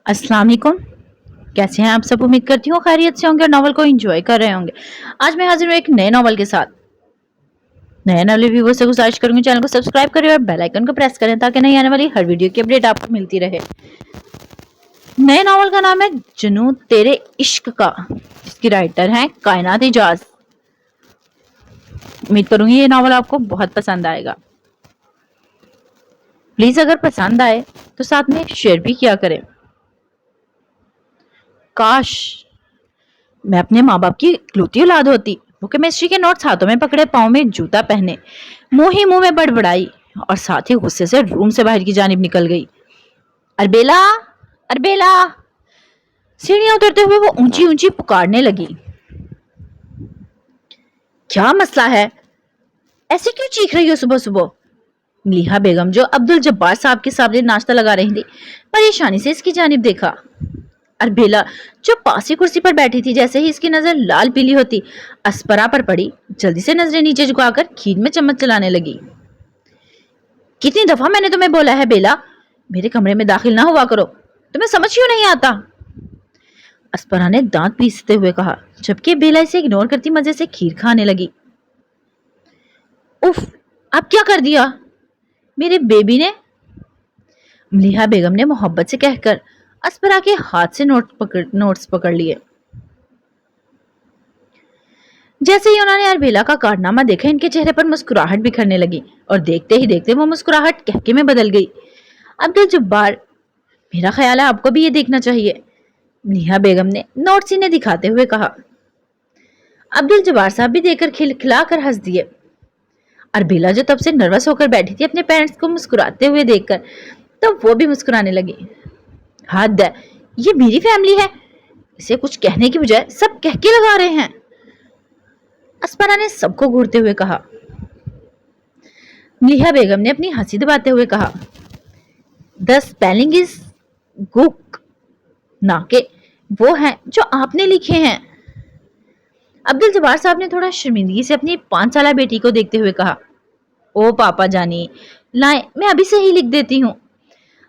अस्सलाम वालेकुम। कैसे हैं आप सब? उम्मीद करती हूँ खैरियत से होंगे और नॉवल को एंजॉय कर रहे होंगे। आज मैं हाजिर हूँ एक नए नॉवल के साथ। नए नॉवल व्यूअर्स से गुजारिश करूंगी चैनल को सब्सक्राइब करें और बेल आइकन को प्रेस करें ताकि नई आने वाली हर वीडियो की अपडेट आपको मिलती रहे। नए नॉवल का नाम है जुनू तेरे इश्क का, जिसकी राइटर हैं कायनात इजाज। उम्मीद करूंगी ये नॉवल आपको बहुत पसंद आएगा। प्लीज अगर पसंद आए तो साथ में शेयर भी किया करें। काश मैं अपने माँ बाप की इकलौती औलाद होती। वो केमिस्ट्री के नोट्स हाथों में पकड़े, पाँव में जूता पहने, मुंह ही मुंह में बड़बड़ाई और साथ ही गुस्से से रूम से बाहर की जानिब निकल गई। Arbela, Arbela! सीढ़ियां उतरते हुए वो ऊंची ऊंची पुकारने लगी। क्या मसला है? ऐसे क्यों चीख रही हो सुबह सुबह? मलीहा बेगम, जो अब्दुल जब्बार साहब के सामने नाश्ता लगा रही थी, परेशानी से इसकी जानिब देखा। अरबेला, जो पास ही कुर्सी पर बैठी थी, जैसे ही इसकी नजर लाल पीली होती अस्परा पर पड़ी, जल्दी से नजरें नीचे झुकाकर खीर में चम्मच चलाने लगी। कितनी दफा मैंने तुम्हें बोला है बेला, मेरे कमरे में दाखिल ना हुआ करो। तुम्हें समझ क्यों नहीं आता? अस्परा ने दांत पीसते हुए कहा, जबकि बेला इसे इग्नोर करती मजे से खीर खाने लगी। उफ, अब क्या कर दिया मेरे बेबी ने? मलीहा बेगम ने मोहब्बत से कहकर अस्परा के हाथ से नोट्स पकड़ लिए। जैसे ही उन्होंने अरबेला का कारनामा देखा, इनके चेहरे पर मुस्कुराहट बिखरने लगी और देखते ही देखते वो मुस्कुराहट कहके में बदल गई। अब्दुल जब्बार, मेरा ख्याल है आपको भी ये देखना चाहिए, मलीहा बेगम ने नोट्स इन्हें दिखाते हुए कहा। अब्दुल जब्बार साहब भी देखकर खिलखिला कर हंस दिए। अरबेला, जो तब से नर्वस होकर बैठी थी अपने पेरेंट्स को मुस्कुराते हुए देखकर, तो वो भी मुस्कुराने लगी। हद है, ये मेरी फैमिली है, इसे कुछ कहने की बजाय सब कह के लगा रहे हैं, अस्परा ने सबको घूरते हुए कहा। मलीहा बेगम ने अपनी हंसी दबाते हुए कहा, द स्पेलिंग इज गुक, ना के वो हैं जो आपने लिखे हैं। अब्दुल जब्बार साहब ने थोड़ा शर्मिंदगी से अपनी 5 साला बेटी को देखते हुए कहा, ओ पापा जानी, लाए मैं अभी से ही लिख देती हूँ।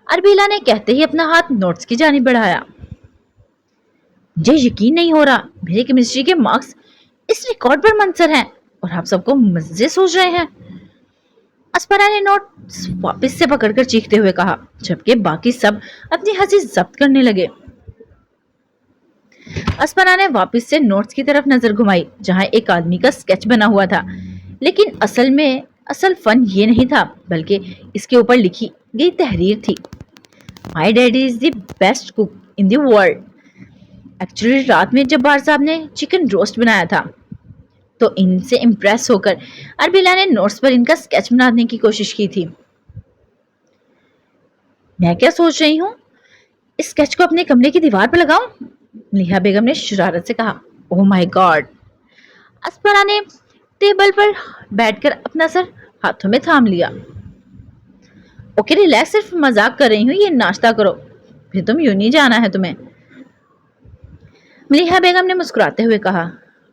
अरबेला ने कहते ही अपना हाथ नोट्स की जानिब बढ़ाया। मुझे यकीन नहीं हो रहा, मेरे केमिस्ट्री के मार्क्स इस रिकॉर्ड पर मंजर हैं और आप सबको मजे सोच रहे हैं, अस्परा ने नोट्स वापस से पकड़कर चीखते हुए कहा, जबकि बाकी सब अपनी हंसी जब्त करने लगे। अस्परा ने वापस से नोट्स की तरफ नजर घुमाई, जहां एक आदमी का स्केच बना हुआ था, लेकिन असल फन ये नहीं था, बल्कि इसके ऊपर लिखी गई तहरीर थी। My daddy is the best cook in the world. Actually रात में जब्बार साहब ने चिकन रोस्ट बनाया था, तो इनसे इम्प्रेस होकर अरबेला ने नोट्स पर इनका स्केच बनाने की कोशिश की थी। मैं क्या सोच रही हूँ, इस स्केच को अपने कमरे की दीवार पर लगाऊं? मलीहा बेगम ने शरारत से कहा। ओह माय गॉड! अस्परा ने टेबल पर बैठकर अपना सर हाथों में थाम लिया। ओके रिलैक्स, सिर्फ मजाक कर रही हूँ, ये नाश्ता करो, फिर तुम यूं नहीं जाना है तुम्हें, मलीहा बेगम ने मुस्कुराते हुए कहा।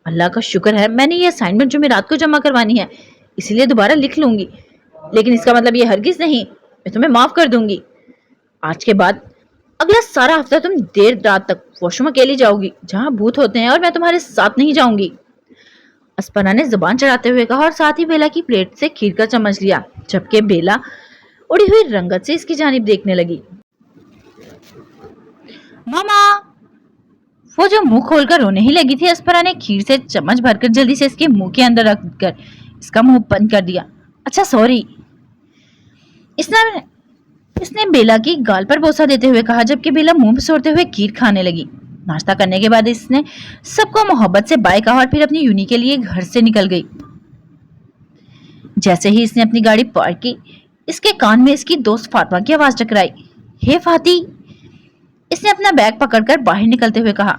अल्लाह का शुक्र है मैंने ये असाइनमेंट जो मैं रात को जमा करवानी है, इसीलिए दोबारा लिख लूंगी, लेकिन इसका मतलब ये हरगिज नहीं, मैं तुम्हें माफ कर दूंगी। आज के बाद अगला सारा हफ्ता तुम देर रात तक वॉशरूम अकेली जाओगी, जहां भूत होते हैं, और मैं तुम्हारे साथ नहीं जाऊंगी, अस्पना ने जुबान चढ़ाते हुए कहा और साथ ही बेला की प्लेट से खीर का चम्मच लिया, जबकि बेला उड़ी हुई रंगत से इसकी जानिब देखने लगी। मामा! वो जो मुंह खोलकर रोने ही लगी थी, अस्परा ने खीर से चम्मच भरकर जल्दी से इसके मुंह के अंदर रखकर इसका मुंह बंद कर दिया। अच्छा सॉरी, इसने बेला की गाल पर बोसा देते हुए कहा, जबकि बेला मुंह पसोरते हुए खीर खाने लगी। नाश्ता करने के बाद इसने सबको मोहब्बत से बाय कहा और फिर अपनी यूनी के लिए घर से निकल गई। जैसे ही इसने अपनी गाड़ी पार्क की, इसके कान में इसकी दोस्त फातिमा की आवाज टकराई। हे फाती! इसने अपना बैग पकड़कर बाहर निकलते हुए कहा।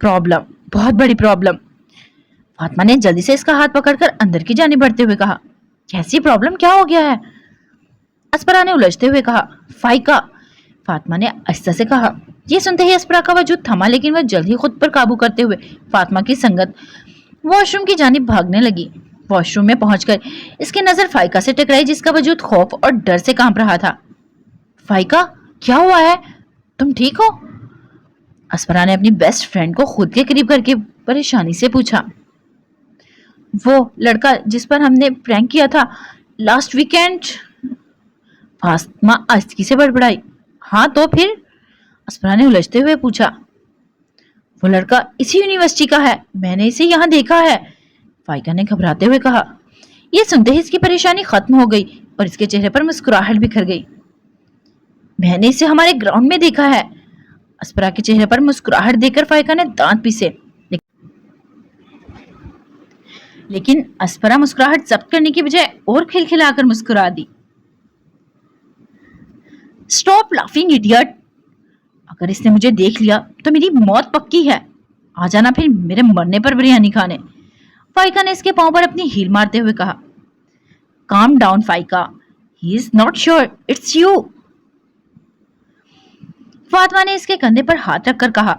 प्रॉब्लम, बहुत बड़ी प्रॉब्लम। फातिमा ने जल्दी से इसका हाथ पकड़कर अंदर की जानिब बढ़ते हुए कहा। कैसी प्रॉब्लम, क्या हो गया है? अस्परा ने उलझते हुए कहा। फाइका, फातिमा ने आहिस्ता से कहा। यह सुनते ही अस्परा का वजूद थमा, लेकिन वह जल्द ही खुद पर काबू करते हुए फातिमा की संगत वॉशरूम की जानिब भागने लगी। वॉशरूम में पहुंचकर इसकी नजर फाइका से टकराई, जिसका वजूद खौफ और डर से कांप रहा था। फाइका, क्या हुआ है? تم ٹھیک ہو؟ اسپرا نے اپنی بیسٹ فرینڈ کو خود کے قریب کر کے پریشانی سے پوچھا. وہ لڑکا جس پر ہم نے پرینک کیا تھا لاسٹ ویکینڈ. فاطمہ آہستگی سے بڑبڑائی. ہاں تو پھر؟ اسپرا نے الجھتے ہوئے پوچھا. وہ لڑکا اسی یونیورسٹی کا ہے, میں نے اسے یہاں دیکھا ہے, فائقہ نے گھبراتے ہوئے کہا. یہ سنتے ہی اس کی پریشانی ختم ہو گئی اور اس کے چہرے پر مسکراہٹ بکھر گئی. میں نے اسے ہمارے گراؤنڈ میں دیکھا ہے. اسپرا کے چہرے پر مسکراہٹ دیکھ کر فائقہ نے دانت پیسے. لیکن اسپرا مسکراہٹ ضبط کرنے کی بجائے اور کھلکھلا کر مسکرا دی. Stop laughing idiot. اگر اس نے مجھے دیکھ لیا تو میری موت پکی ہے. آ جانا پھر میرے مرنے پر بریانی کھانے. فائقہ نے اس کے پاؤں پر اپنی ہیل مارتے ہوئے کہا. Calm down Faiqa, he is not sure it's you. فاطمہ نے اس کے کندھے پر ہاتھ رکھ کر کہا.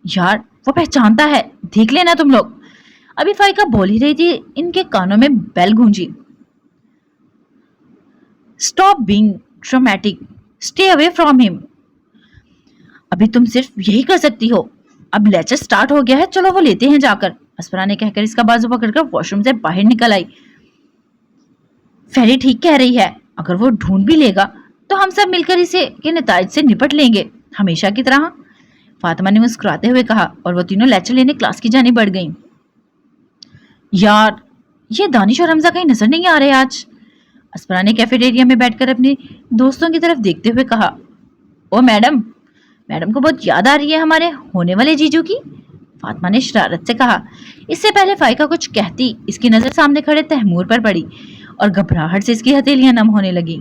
یار وہ پہچانتا ہے, دیکھ لینا تم لوگ. ابھی فائقہ بول ہی رہی تھی, ان کے کانوں میں بیل گونجی. Stop being dramatic, stay away from him. ابھی تم صرف یہی کر سکتی ہو. اب لیکچر سٹارٹ ہو گیا ہے, چلو وہ لیتے ہیں جا کر. اسپرا نے کہہ کر اس کا بازو پکڑ کر واش روم سے باہر نکل آئی. فیری ٹھیک کہہ رہی ہے, اگر وہ ڈھونڈ بھی لے گا تو ہم سب مل کر اسے کے نتائج سے نپٹ لیں گے, ہمیشہ کی طرح. فاطمہ نے مسکراتے ہوئے کہا اور وہ تینوں لیکچر لینے کلاس کی جانب بڑھ گئیں. یار یہ دانش اور حمزہ کہیں نظر نہیں آ رہے آج. اسپرا نے کیفیٹیریا میں بیٹھ کر اپنے دوستوں کی طرف دیکھتے ہوئے کہا. او میڈم, میڈم کو بہت یاد آ رہی ہے ہمارے ہونے والے جیجو کی. فاطمہ نے شرارت سے کہا. اس سے پہلے فائقہ کچھ کہتی, اس کی نظر سامنے کھڑے تیمور پر پڑی اور گھبراہٹ سے اس کی ہتھیلیاں نم ہونے لگی.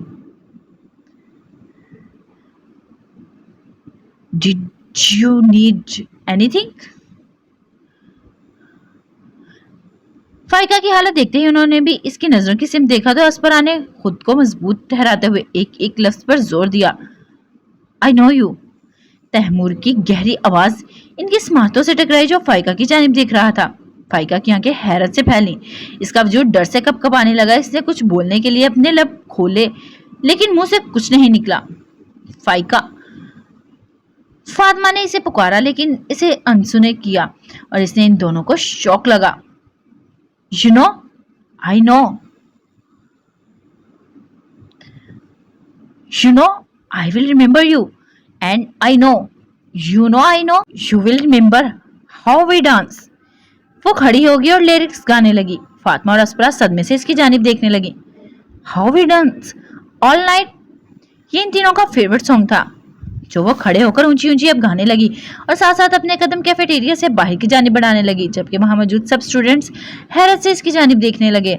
Did you need anything? فائقہ کی حالت دیکھتے ہی انہوں نے بھی اس کی نظروں کی سمت دیکھا تو اسپرا نے خود کو مضبوط ٹھہراتے ہوئے ایک ایک لفظ پر زور دیا. I know you. تیمور کی گہری آواز ان کی سماعتوں سے ٹکرائی جو فائقہ کی جانب دیکھ رہا تھا. فائقہ کی آنکھیں حیرت سے پھیلیں, اس کا وجود ڈر سے کپ کپانے لگا. اس نے کچھ بولنے کے لیے اپنے لب کھولے لیکن منہ سے کچھ نہیں نکلا. فائقہ. فاطمہ نے اسے پکارا لیکن اسے انسنے کیا اور اس نے ان دونوں کو شوق لگا. You know, I know. You know, I will remember you. And I know, you know, I know, you will remember how we dance. وہ کھڑی ہوگی اور لیرکس گانے لگی. فاطمہ اور اسپرا صدمے سے اس کی جانب دیکھنے لگی. How we dance, all night. یہ ان تینوں کا فیورٹ سانگ تھا جو وہ کھڑے ہو کر اونچی اونچی اب گانے لگی اور ساتھ ساتھ اپنے قدم کیفیٹیریا سے باہر کی جانب بڑھانے لگی, جبکہ وہاں موجود سب اسٹوڈنٹس حیرت سے اس کی جانب دیکھنے لگے.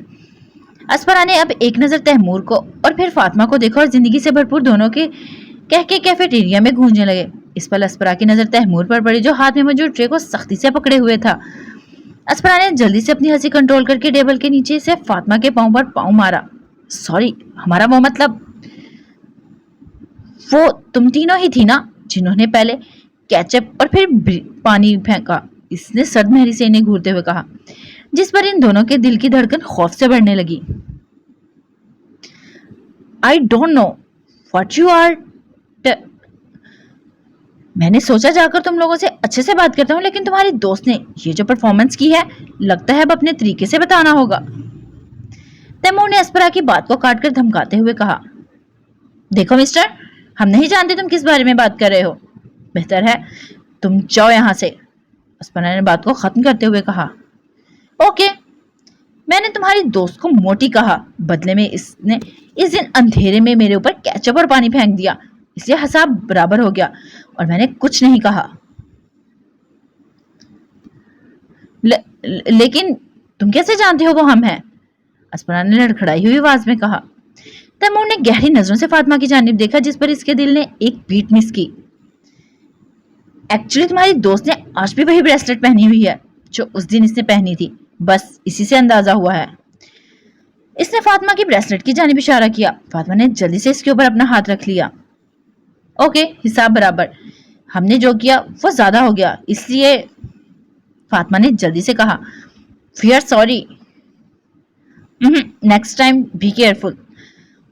اسپرا نے اب ایک نظر تیمور کو اور پھر فاطمہ کو دیکھا اور زندگی سے بھرپور دونوں کے کہہ کے کیفیٹیریا میں گونجنے لگے. اس پر اسپرا کی نظر تیمور پر پڑی جو ہاتھ میں موجود ٹرے کو سختی سے پکڑے ہوئے تھا. اسپرا نے جلدی سے اپنی ہنسی کنٹرول کر کے ٹیبل کے نیچے سے فاطمہ کے پاؤں پر پاؤں مارا. سوری, ہمارا وہ مطلب, وہ تم تینوں ہی تھی نا جنہوں نے پہلے کیچپ اور پھر پانی پھینکا. اس نے سرد مہری سے انہیں گھورتے ہوئے کہا, جس پر ان دونوں کے دل کی دھڑکن خوف سے بڑھنے لگی. I don't know what you are. میں نے سوچا جا کر تم لوگوں سے اچھے سے بات کرتا ہوں, لیکن تمہاری دوست نے یہ جو پرفارمنس کی ہے لگتا ہے اب اپنے طریقے سے بتانا ہوگا. تیمور نے اسپرا کی بات کو کاٹ کر دھمکاتے ہوئے کہا. دیکھو مسٹر, ہم نہیں جانتے تم کس بارے میں بات کر رہے ہو, بہتر ہے تم جاؤ یہاں سے. اسپرا نے بات کو ختم کرتے ہوئے کہا. اوکے, میں نے تمہاری دوست کو موٹی کہا, بدلے میں اس نے اس دن اندھیرے میں میرے اوپر کیچپ اور پانی پھینک دیا, اس لیے حساب برابر ہو گیا اور میں نے کچھ نہیں کہا. لیکن تم کیسے جانتے ہو وہ ہم ہیں؟ اسپرا نے لڑکھڑائی ہوئی آواز میں کہا. تیمور نے گہری نظروں سے فاطمہ کی جانب دیکھا جس پر اس کے دل نے ایک بیٹ مس کی. ایکچولی تمہاری دوست نے آج بھی وہی بریسلٹ پہنی ہوئی ہے جو اس دن اس نے پہنی تھی, بس اسی سے اندازہ ہوا ہے. اس نے فاطمہ کی بریسلٹ کی جانب اشارہ کیا. فاطمہ نے جلدی سے اس کے اوپر اپنا ہاتھ رکھ لیا. اوکے, حساب برابر, ہم نے جو کیا وہ زیادہ ہو گیا, اس لیے فاطمہ نے جلدی سے کہا. We are sorry, next time be careful.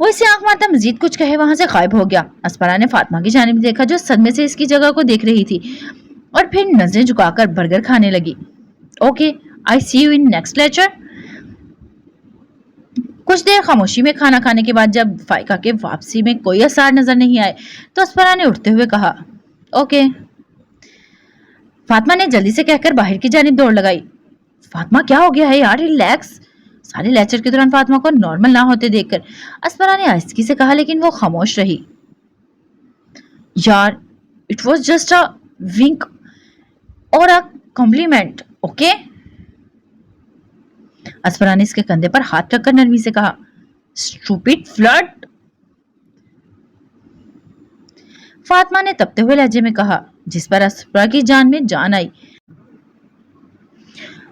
वो इसे आंख मारता मजीद कुछ कहे वहां से गायब हो गया। अस्परा ने फातिमा की जानिब देखा जो सदमे से इसकी जगह को देख रही थी और फिर नजरें झुकाकर बर्गर खाने लगी। Okay, I see you in next lecture. कुछ देर खामोशी में खाना खाने के बाद जब फाइका के वापसी में कोई असर नजर नहीं आए तो अस्परा ने उठते हुए कहा ओके। फातिमा ने जल्दी से कहकर बाहर की जानिब दौड़ लगाई। फातिमा क्या हो गया है यार, रिलैक्स। सारे लेक्चर के दौरान फातिमा को नॉर्मल ना होते देखकर अस्परा ने आहिस्ती से कहा, लेकिन वो खामोश रही। यार, इट वॉज जस्ट अ विंक और अ कॉम्प्लीमेंट, ओके। अस्परा ने इसके कंधे पर हाथ रखकर नरमी से कहा, स्टूपिड फ्लर्ट। फातिमा ने तपते हुए लहजे में कहा, जिस पर अस्परा की जान में जान आई।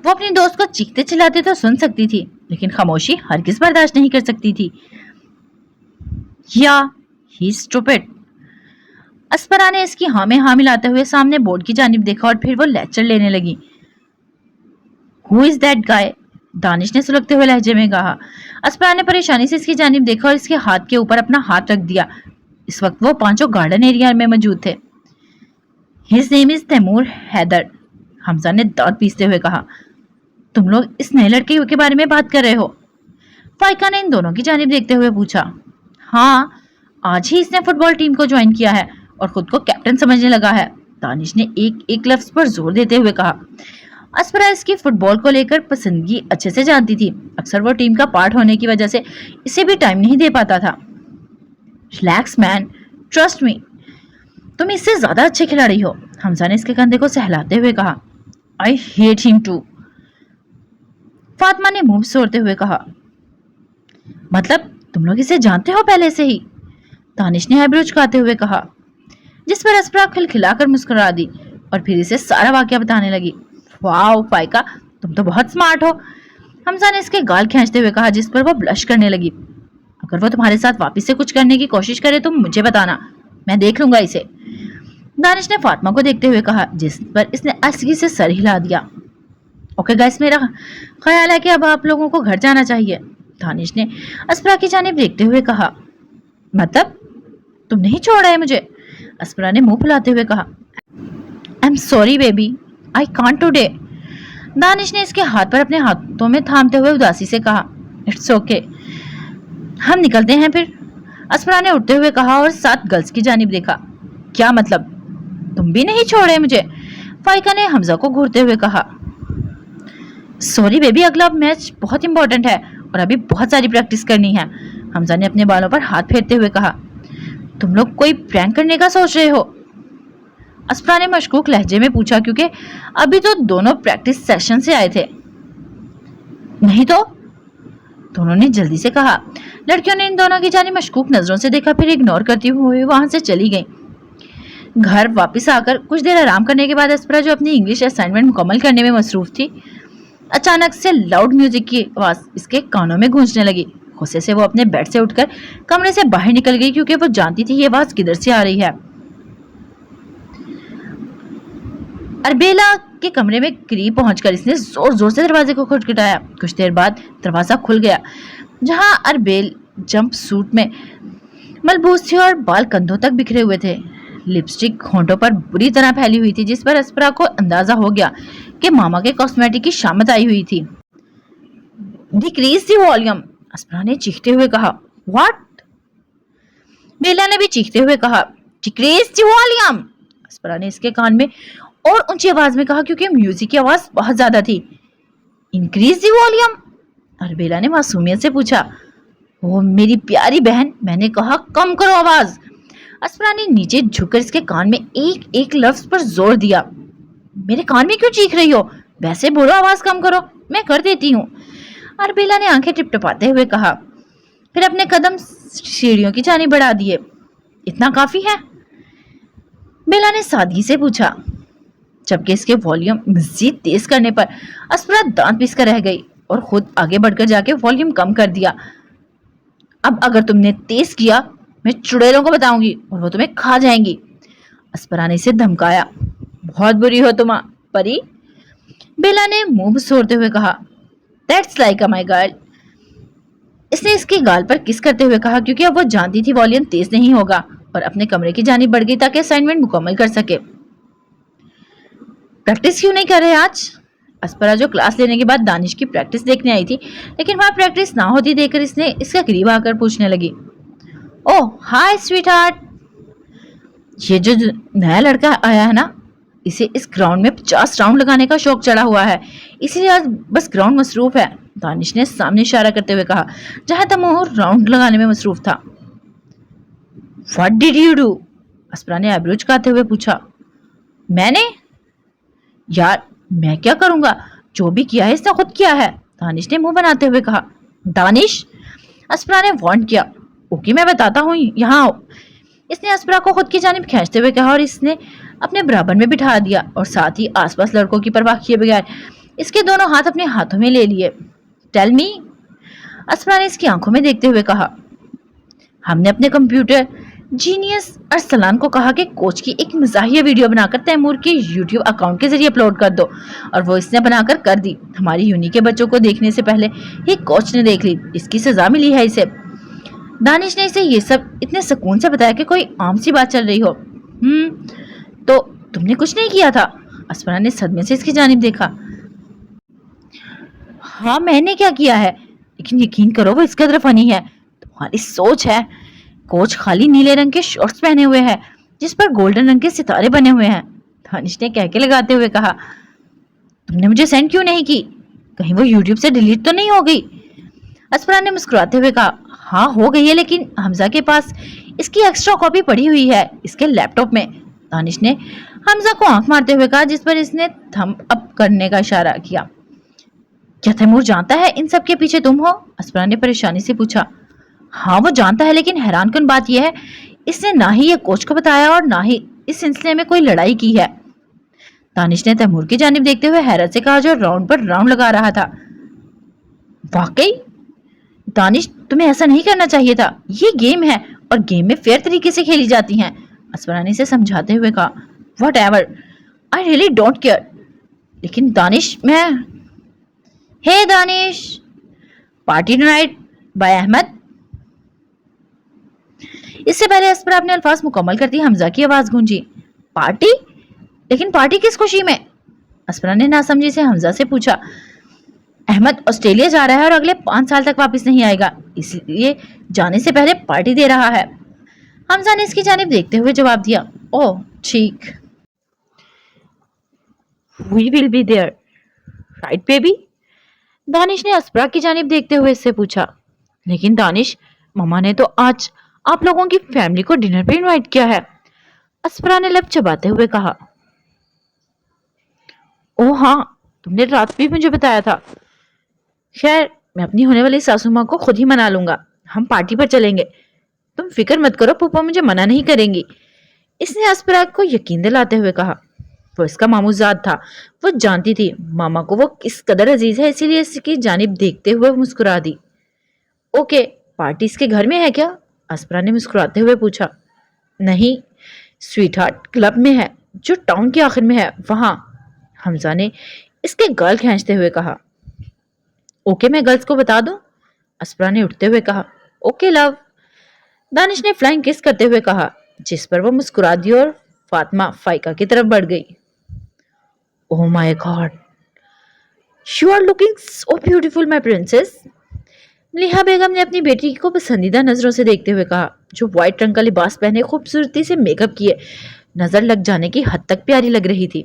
वो अपनी दोस्त को चीखते चिल्लाते तो सुन सकती थी, लेकिन खामोशी हरगिज बर्दाश्त नहीं कर सकती थी। या ही स्टूपिड। अस्परा ने इसकी हाँ में हाँ मिलाते हुए सामने बोर्ड की जानिब देखा और फिर वो लेक्चर लेने लगी। Who is that guy? Danish ने सुलगते हुए लहजे में कहा। अस्परा ने परेशानी से इसकी जानिब देखा और इसके हाथ के ऊपर अपना हाथ रख दिया। इस वक्त वो पांचों गार्डन एरिया में मौजूद थे। His name is Taimur Haider. Hamza ने दांत पीसते हुए कहा, तुम लोग इस नए लड़के के बारे में बात कर रहे हो? फाइका ने इन दोनों की जानिब देखते हुए पूछा। हाँ, आज ही इसने फुटबॉल टीम को ज्वाइन किया है और खुद को कैप्टन समझने लगा है। दानिश ने एक एक लफ्ज पर जोर देते हुए कहा। अस्परा इसकी फुटबॉल को लेकर पसंदगी अच्छे से जानती थी। अक्सर वो टीम का पार्ट होने की वजह से इसे भी टाइम नहीं दे पाता था। रिलैक्स मैन, ट्रस्ट मी, तुम इससे ज्यादा अच्छे खिलाड़ी हो। हमजा ने इसके कंधे को सहलाते हुए कहा। I hate him too. Fatima ने मुंह सोड़ते हुए कहा, मतलब तुम लोग इसे जानते हो पहले से ही? दानिश ने आईब्रो झुकाते हुए कहा, जिस पर अस्परा खिलखिलाकर मुस्कुरा दी और फिर इसे सारा वाकया बताने लगी। वाओ फाइका, तुम तो बहुत स्मार्ट हो। हमजा ने इसके गाल खींचते हुए कहा, जिस पर वो ब्लश करने लगी। अगर वो तुम्हारे साथ वापस से कुछ करने की कोशिश करे तो मुझे बताना, मैं देख लूंगा इसे। दानिश ने फातिमा को देखते हुए कहा, जिस पर इसने अस्की से सर हिला दिया। ओके गाइस, मेरा ख्याल है कि अब आप लोगों को घर जाना चाहिए। दानिश ने अस्परा की जानिब देखते हुए कहा। मतलब तुम नहीं छोड़ रहे मुझे? अस्परा ने मुंह फुलाते हुए कहा। I am sorry baby, I can't today. Danish ने इसके हाथ पर अपने हाथों में थामते हुए उदासी से कहा। इट्स ओके, हम निकलते हैं फिर। अस्परा ने उठते हुए कहा और 7 गर्ल्स की जानिब देखा। क्या मतलब, तुम भी नहीं छोड़ रहे मुझे? फाइका ने हमजा को घूरते हुए कहा। सॉरी बेबी, अगला मैच बहुत इंपॉर्टेंट है और अभी बहुत सारी प्रैक्टिस करनी है। हमजा ने अपने बालों पर हाथ फेरते हुए कहा। तुम लोग कोई प्रैंक करने का सोच रहे हो? अस्परा ने मशकूक लहजे में पूछा, क्योंकि अभी तो दोनों प्रैक्टिस सेशन से आए थे। नहीं तो, दोनों ने जल्दी से कहा। लड़कियों ने इन दोनों की जानिब मशकूक नजरों से देखा, फिर इग्नोर करती हुई वहां से चली गई। घर वापस आकर कुछ देर आराम करने के बाद अस्परा, जो अपनी इंग्लिश असाइनमेंट मुकम्मल करने में मसरूफ थी, अचानक से लाउड म्यूजिक की आवाज इसके कानों में गूंजने लगी। गुस्से से वो अपने बेड से उठकर कमरे से बाहर निकल गई, क्योंकि वो जानती थी ये आवाज किधर से आ रही है। अरबेला के कमरे में करीब पहुंचकर इसने जोर जोर से दरवाजे को खटखटाया। कुछ देर बाद दरवाजा खुल गया, जहां अरबेल जंप सूट में मलबूस थी और बाल कंधों तक बिखरे हुए थे। लिपस्टिक होंठों पर बुरी तरह फैली हुई थी, जिस पर अस्परा को अंदाजा हो गया कि मामा के कॉस्मेटिक की शामत आई हुई थी। डिक्रीज द वॉल्यूम, अस्परा ने चीखते हुए कहा। व्हाट? बेला ने भी चीखते हुए कहा। डिक्रीज द वॉल्यूम, अस्परा ने इसके कान में और ऊंची आवाज में कहा, क्योंकि म्यूजिक की आवाज बहुत ज्यादा थी। इंक्रीज द वॉल्यूम, अरबेला ने मासूमियत से पूछा। ओ मेरी प्यारी बहन, मैंने कहा कम करो आवाज। अस्परा ने नीचे झुककर इसके कान में एक एक लफ्ज पर जोर दिया। मेरे कान में क्यों चीख रही हो? वैसे बोलो आवाज कम करो, मैं कर देती हूँ। अरबेला ने आंखें टिपटिपाते हुए कहा, फिर अपने कदम सीढ़ियों की जानिब बढ़ा दिए। इतना काफी है? बेला ने सादगी से पूछा, जबकि इसके वॉल्यूम मजीद तेज करने पर अस्परा दांत पीस कर रह गई और खुद आगे बढ़कर जाके वॉल्यूम कम कर दिया। अब अगर तुमने तेज किया, मैं चुड़ैलों को बताऊंगी और वो तुम्हें खा जाएंगी। अस्परा ने इसे धमकाया। बहुत बुरी हो तुम परी, बेला ने मुंह सोड़ते हुए कहा। That's like a my girl. इसने इसके गाल पर किस करते हुए कहा, क्योंकि अब वो जानती थी वॉल्यूम तेज नहीं होगा, और अपने कमरे की जानिब बढ़ गई ताकि असाइनमेंट मुकम्मल कर सके। प्रैक्टिस क्यों नहीं कर रहे आज? अस्परा जो क्लास लेने के बाद दानिश की प्रैक्टिस देखने आई थी, लेकिन वहां प्रैक्टिस ना होती देखकर इसने इसका करीब आकर पूछने लगी, ओह हाय स्वीट हार्ट, ये जो नया लड़का आया है ना, इसे इस ग्राउंड में 50 राउंड लगाने का शौक चढ़ा हुआ है, इसीलिए आज बस ग्राउंड मसरूफ है। दानिश ने सामने इशारा करते हुए कहा, जहां तमोह राउंड लगाने में मसरूफ था। What did you do? Aspara ने आईब्रो झुकाते हुए पूछा। मैंने? यार मैं क्या करूंगा, जो भी किया है इसने खुद किया है, दानिश ने मुंह बनाते हुए कहा। दानिश, अस्परा ने वार्न किया। ओके मैं बताता हूँ, यहाँ आओ, इसने अस्परा को खुद की जानिब खींचते हुए कहा, और इसने अपने बराबर में बिठा दिया और साथ ही आसपास लड़कों की परवाह किए बगैर इसके दोनों हाथ अपने हाथों में ले लिए। टेल मी, अस्परा ने इसकी आंखों में देखते हुए कहा। हमने अपने कंप्यूटर जीनियस अरसलान को कहा कि कोच की एक मजाहिया वीडियो बनाकर तैमूर के यूट्यूब अकाउंट के जरिए अपलोड कर दो, और वो इसने बनाकर कर दी। हमारी यूनी के बच्चों को देखने से पहले ही कोच ने देख ली, इसकी सजा मिली है इसे। दानिश ने इसे ये सब इतने सुकून से बताया कि कोई आम सी बात चल रही हो। तो तुमने कुछ नहीं किया था? अस्परा ने सदमे से इसकी जानिब देखा। हाँ मैंने क्या किया है, लेकिन यकीन करो वो इस कदर फनी है, तुम्हारी सोच है। कोच खाली नीले रंग के शॉर्ट्स पहने हुए हैं जिस पर गोल्डन रंग के सितारे बने हुए हैं। दानिश ने कहके लगाते हुए कहा, तुमने मुझे सेंड क्यों नहीं की, कहीं वो यूट्यूब से डिलीट तो नहीं हो गई? अस्परा ने मुस्कुराते हुए कहा, हाँ हो गई है, लेकिन हमजा के पास इसकी एक्स्ट्रा कॉपी पड़ी हुई है इसके लैपटॉप में। दानिश ने हमजा को आंख मारते हुए कहा, जिस पर इसने थंब अप करने का इशारा किया। क्या तैमूर जानता है इन सब के पीछे तुम हो? अस्परा ने परेशानी से पूछा। हाँ वो जानता है, लेकिन हैरानकुन बात यह है इसने ना ही ये कोच को बताया और ना ही इस सिलसिले में कोई लड़ाई की है। दानिश ने तैमूर की जानिब देखते हुए हैरत से कहा, जो राउंड पर राउंड लगा रहा था। वाकई दानिश, तुम्हें ऐसा नहीं करना चाहिए था, ये गेम है और गेम में फेयर तरीके से खेली जाती हैं। अस्परा ने इसे समझाते हुए कहा। Whatever, I really don't care, लेकिन दानिश मैं। Hey Danish, party tonight by Ahmad. इससे पहले अस्परा अपने अल्फाज मुकम्मल करती हमजा की आवाज गूंजी। पार्टी? लेकिन पार्टी किस खुशी में? अस्परा ने नासमझी से हमजा से पूछा। अहमद ऑस्ट्रेलिया जा रहा है और अगले 5 साल तक वापस नहीं आएगा, इसलिए जाने से पहले पार्टी दे रहा है। हमजा ने इसकी जानिब देखते हुए जवाब दिया। ओह ठीक, we will be there, right baby? Danish ने अस्परा की जानिब देखते हुए इससे पूछा। लेकिन दानिश, मम्मा ने तो आज आप लोगों की फैमिली को डिनर पे इनवाइट किया है, अस्परा ने लब चबाते हुए कहा। ओह हाँ, तुमने रात भी मुझे बताया था। खैर, मैं अपनी होने वाली सासू माँ को खुद ही मना लूंगा, हम पार्टी पर चलेंगे, तुम फिक्र मत करो, पप्पा मुझे मना नहीं करेंगी, इसने अस्परा को यकीन दिलाते हुए कहा। वो इसका मामूजाद था, वो जानती थी मामा को वो किस कदर अजीज है, इसीलिए इसकी जानिब देखते हुए मुस्कुरा दी। ओके, पार्टी इसके घर में है क्या? अस्परा ने मुस्कुराते हुए पूछा। नहीं, स्वीट हार्ट क्लब में है, जो टाउन के आखिर में है, वहां, हमजा ने इसके गाल खींचते हुए कहा। ओके मैं गर्ल्स को बता दूं? अस्परा ने उठते हुए कहा। ओके लव, दानिश ने फ्लाइंग किस करते हुए कहा, जिस पर वो मुस्कुरा दी और फातिमा फाइका की तरफ बढ़ गई। Oh my god, you are looking so beautiful my princess, Maliha Begum ने अपनी बेटी को पसंदीदा नजरों से देखते हुए कहा, जो व्हाइट रंग का लिबास पहने खूबसूरती से मेकअप किए नजर लग जाने की हद तक प्यारी लग रही थी।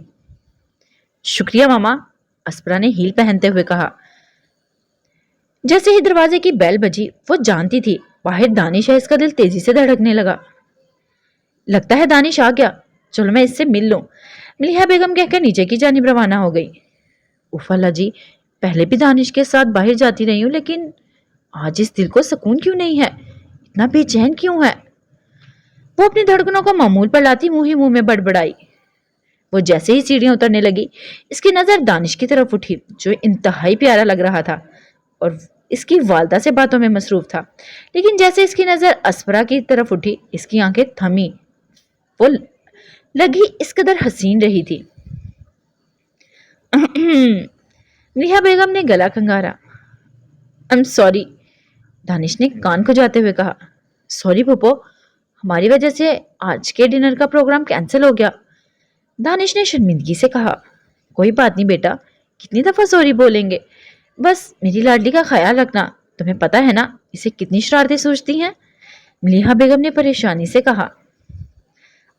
शुक्रिया मामा, अस्परा ने हील पहनते हुए कहा। जैसे ही दरवाजे की बेल बजी, वो जानती थी बाहर दानिश है, इसका दिल तेजी से धड़कने लगा। लगता है दानिश आ गया, चलो मैं इससे मिल लूं, मलिहा बेगम कहकर नीचे की जानिब रवाना हो गई। उफ अल्लाह जी, पहले भी दानिश के साथ बाहर जाती रही हूं, लेकिन आज इस दिल को सुकून क्यों नहीं है, इतना बेचैन क्यों है? वो अपनी धड़कनों को मामूल पर लाती मुंह ही मुंह में बड़बड़ाई। वो जैसे ही सीढ़ियां उतरने लगी, इसकी नजर दानिश की तरफ उठी, जो इंतहाई प्यारा लग रहा था और इसकी वालदा से बातों में मसरूफ था। लेकिन जैसे इसकी नजर अस्परा की तरफ उठी, इसकी आंखें थमी, वो लगी इस कदर हसीन रही थी। मलिहा बेगम ने गला खंगारा। आई एम सॉरी, दानिश ने कान खुजाते हुए कहा। सॉरी पुप्पो, हमारी वजह से आज के डिनर का प्रोग्राम कैंसिल हो गया। दानिश ने शर्मिंदगी से कहा। कोई बात नहीं बेटा, कितनी दफा सॉरी बोलेंगे। बस मेरी लाडली का ख्याल रखना, तुम्हें पता है ना इसे कितनी शरारतें सोचती हैं। मलिहा बेगम ने परेशानी से कहा।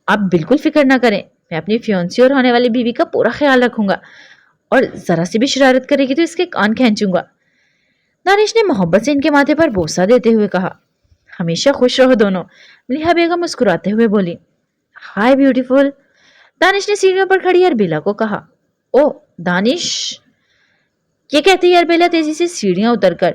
आप बिल्कुल फिक्र ना करें, मैं अपनी फियोंसी और होने वाली बीवी का पूरा ख्याल रखूंगा, और जरा सी भी शरारत करेगी तो इसके कान खींचूंगा। दानिश ने मोहब्बत से इनके माथे पर बोसा देते हुए कहा। हमेशा खुश रहो दोनों, मलिहा बेगम मुस्कुराते हुए बोली। हाय ब्यूटीफुल, दानिश ने सीढ़ियों पर खड़ी अरबिला को कहा। ओ दानिश, ये कहते ही अरबिला तेजी से सीढ़ियां उतरकर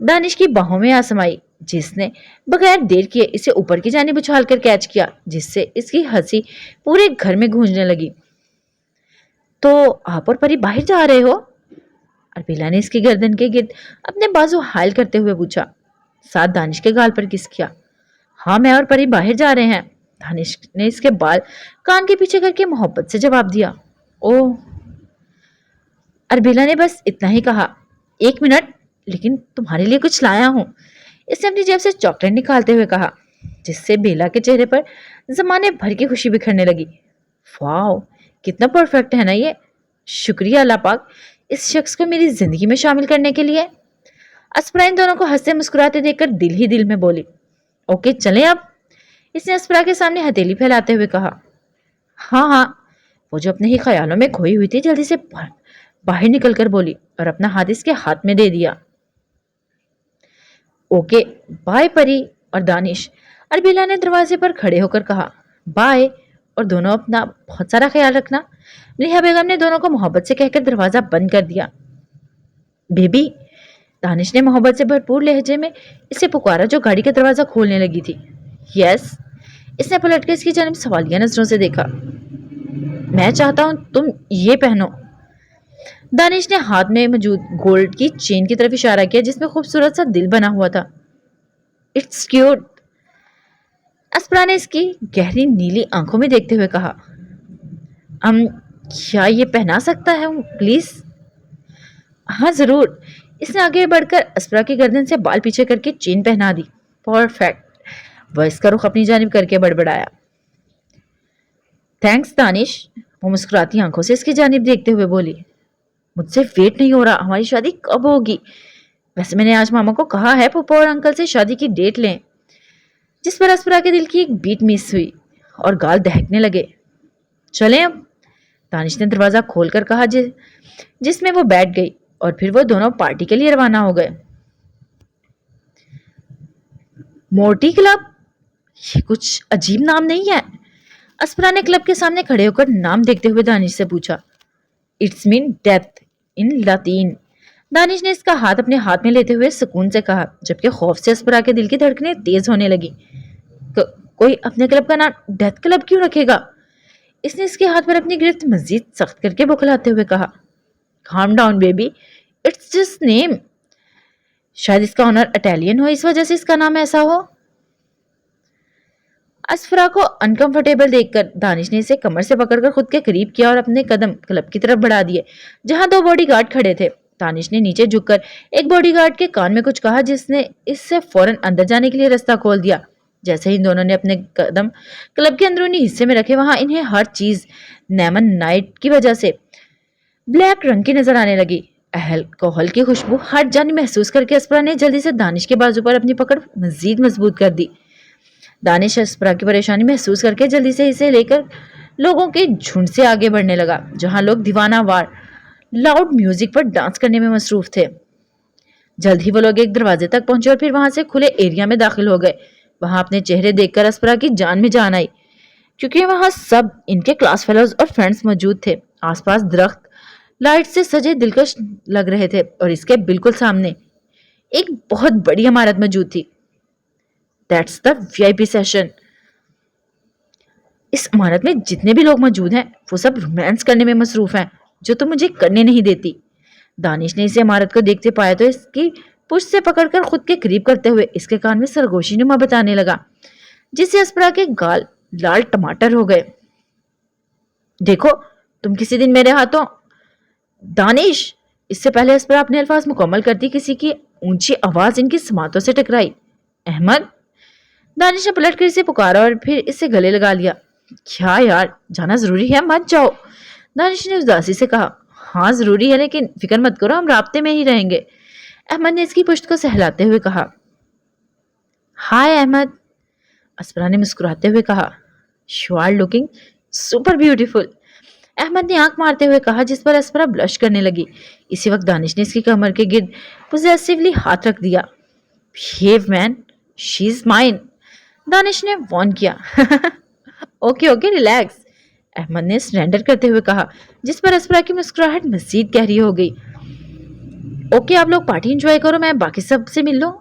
दानिश की बाहों में आ समाई, जिसने बगैर देर किए इसे ऊपर की जानिब उछालकर कैच किया, जिससे इसकी हंसी पूरे घर में गूंजने लगी। तो आप और परी बाहर जा रहे हो? अरबिला ने इसकी गर्दन के गिर्द अपने बाजू हायल करते हुए पूछा, साथ दानिश के गाल पर किस किया। हाँ, मैं और परी बाहर जा रहे हैं, दानिश ने इसके बाल कान के पीछे करके मोहब्बत से जवाब दिया। ओह, अरबिला ने बस इतना ही कहा। एक मिनट, लेकिन तुम्हारे लिए कुछ लाया हूं, इसने अपनी जेब से चॉकलेट निकालते हुए कहा, जिससे बेला के चेहरे पर जमाने भर की खुशी बिखरने लगी। वाह, कितना परफेक्ट है ना ये। शुक्रिया अल्लाह पाक इस शख्स को मेरी जिंदगी में शामिल करने के लिए। अस्परा इन दोनों को हंसते मुस्कुराते देखकर दिल ही दिल में बोली। ओके चलें अब, इसने अस्परा के सामने हथेली फैलाते हुए कहा। हाँ हाँ, वो जो अपने ही ख्यालों में खोई हुई थी जल्दी से बाहर निकलकर बोली और अपना हाथ इसके हाथ में दे दिया। ओके बाय परी और दानिश, अरबिला ने दरवाजे पर खड़े होकर कहा। बाय, और दोनों अपना बहुत सारा ख्याल रखना। मलिहा बेगम ने दोनों को मोहब्बत से कहकर दरवाजा बंद कर दिया। बेबी, दानिश ने मोहब्बत से भरपूर लहजे में इसे पुकारा जो गाड़ी का दरवाजा खोलने लगी थी। यस, इसने पलटकर इसकी जानिब सवालिया नजरों से देखा। मैं चाहता हूं तुम ये पहनो। दानिश ने हाथ में मौजूद गोल्ड की चेन की तरफ इशारा किया जिसमें खूबसूरत सा दिल बना हुआ था। इट्स क्यूट, अस्परा ने इसकी गहरी नीली आंखों में देखते हुए कहा। क्या ये पहना सकता है प्लीज? हाँ जरूर, इसने आगे बढ़कर अस्परा की गर्दन से बाल पीछे करके चेन पहना दी। परफेक्ट, वह इसका रुख अपनी जानिब करके बड़बड़ाया। थैंक्स दानिश, वो मुस्कुराती आंखों से इसकी जानिब देखते हुए बोली। मुझसे वेट नहीं हो रहा, हमारी शादी कब होगी? वैसे मैंने आज मामा को कहा है पप्पा और अंकल से शादी की डेट लें। जिस पर अस्परा के दिल की एक बीट मिस हुई और गाल दहकने लगे। चलें अब, दानिश ने दरवाजा खोलकर कहा, जिसमें वो बैठ गई और फिर वो दोनों पार्टी के लिए रवाना हो गए। मोर्टी क्लब, ये कुछ अजीब नाम नहीं है? अस्परा ने क्लब के सामने खड़े होकर नाम देखते हुए दानिश से पूछा। It's mean death in Latin, Danish ने इसका हाथ अपने हाथ में लेते हुए सुकून से कहा, जबकि खौफ से अस्परा के दिल की धड़कनें तेज होने लगी। कोई अपने क्लब का नाम डेथ क्लब क्यों रखेगा? इसने इसके हाथ पर अपनी गिरफ्त मजीद सख्त करके बौखलाते हुए कहा। calm down baby, it's just name. शायद इसका ऑनर इटालियन हो, इस वजह से इसका नाम ऐसा हो। अस्फरा को अनकंफर्टेबल देखकर दानिश ने इसे कमर से पकड़कर खुद के करीब किया और अपने कदम क्लब की तरफ बढ़ा दिए जहां दो बॉडीगार्ड खड़े थे। दानिश ने नीचे झुककर एक बॉडीगार्ड के कान में कुछ कहा जिसने इससे फौरन अंदर जाने के लिए रास्ता खोल दिया। जैसे ही इन दोनों ने अपने कदम क्लब के अंदरूनी हिस्से में रखे, वहां इन्हें हर चीज नेमन नाइट की वजह से ब्लैक रंग की नजर आने लगी। अल्कोहल की खुशबू हर जानी महसूस करके अस्परा ने जल्दी से दानिश के बाजू पर अपनी पकड़ मजीद मजबूत कर दी। दानिश अस्परा की परेशानी महसूस करके जल्दी से इसे लेकर लोगों के झुंड से आगे बढ़ने लगा, जहां लोग दीवाना वार लाउड म्यूजिक पर डांस करने में मसरूफ थे। जल्द ही वो लोग एक दरवाजे तक पहुंचे और फिर वहां से खुले एरिया में दाखिल हो गए। वहां अपने चेहरे देखकर अस्परा की जान में जान आई, क्योंकि वहां सब इनके क्लास फेलोज और फ्रेंड्स मौजूद थे। आसपास दरख्त लाइट से सजे दिलकश लग रहे थे और इसके बिल्कुल सामने एक बहुत बड़ी इमारत मौजूद थी। That's the VIP session. इस इमारत में जितने भी लोग मौजूद हैं वो सब रोमांस करने में मसरूफ हैं, जो तुम मुझे करने नहीं देती। दानिश ने इसे इमारत को देखते पाया तो इसकी पुश से पकड़कर खुद के करीब करते हुए इसके कान में सरगोशी नुमा बताने लगा, जिससे अस्परा के गाल लाल टमाटर हो गए। देखो, तुम किसी दिन मेरे हाथों। दानिश, इससे पहले अस्परा अपने अल्फाज मुकम्मल करती किसी की ऊंची आवाज इनकी समातों से टकराई। अहमद। दानिश ने पलट कर इसे पुकारा और फिर इसे गले लगा लिया। क्या यार, जाना जरूरी है, मत जाओ। दानिश ने उदासी से कहा। हाँ जरूरी है, लेकिन फिक्र मत करो, हम राब्ते में ही रहेंगे। अहमद ने इसकी पुश्त को सहलाते हुए कहा। हाय अहमद, अस्परा ने मुस्कुराते हुए कहा। You are looking super beautiful, Ahmed ने आंख मारते हुए कहा, जिस पर अस्परा ब्लश करने लगी। इसी वक्त दानिश ने इसकी कमर के गिर्द पोजेसिवली हाथ रख दिया। Behave man, she is mine, Danish ने वॉर्न किया। ओके ओके रिलैक्स, अहमद ने सरेंडर करते हुए कहा, जिस पर अस्परा की मुस्कुराहट मजीद गहरी हो गई। ओके आप लोग पार्टी एंजॉय करो, मैं बाकी सब से मिल लूं,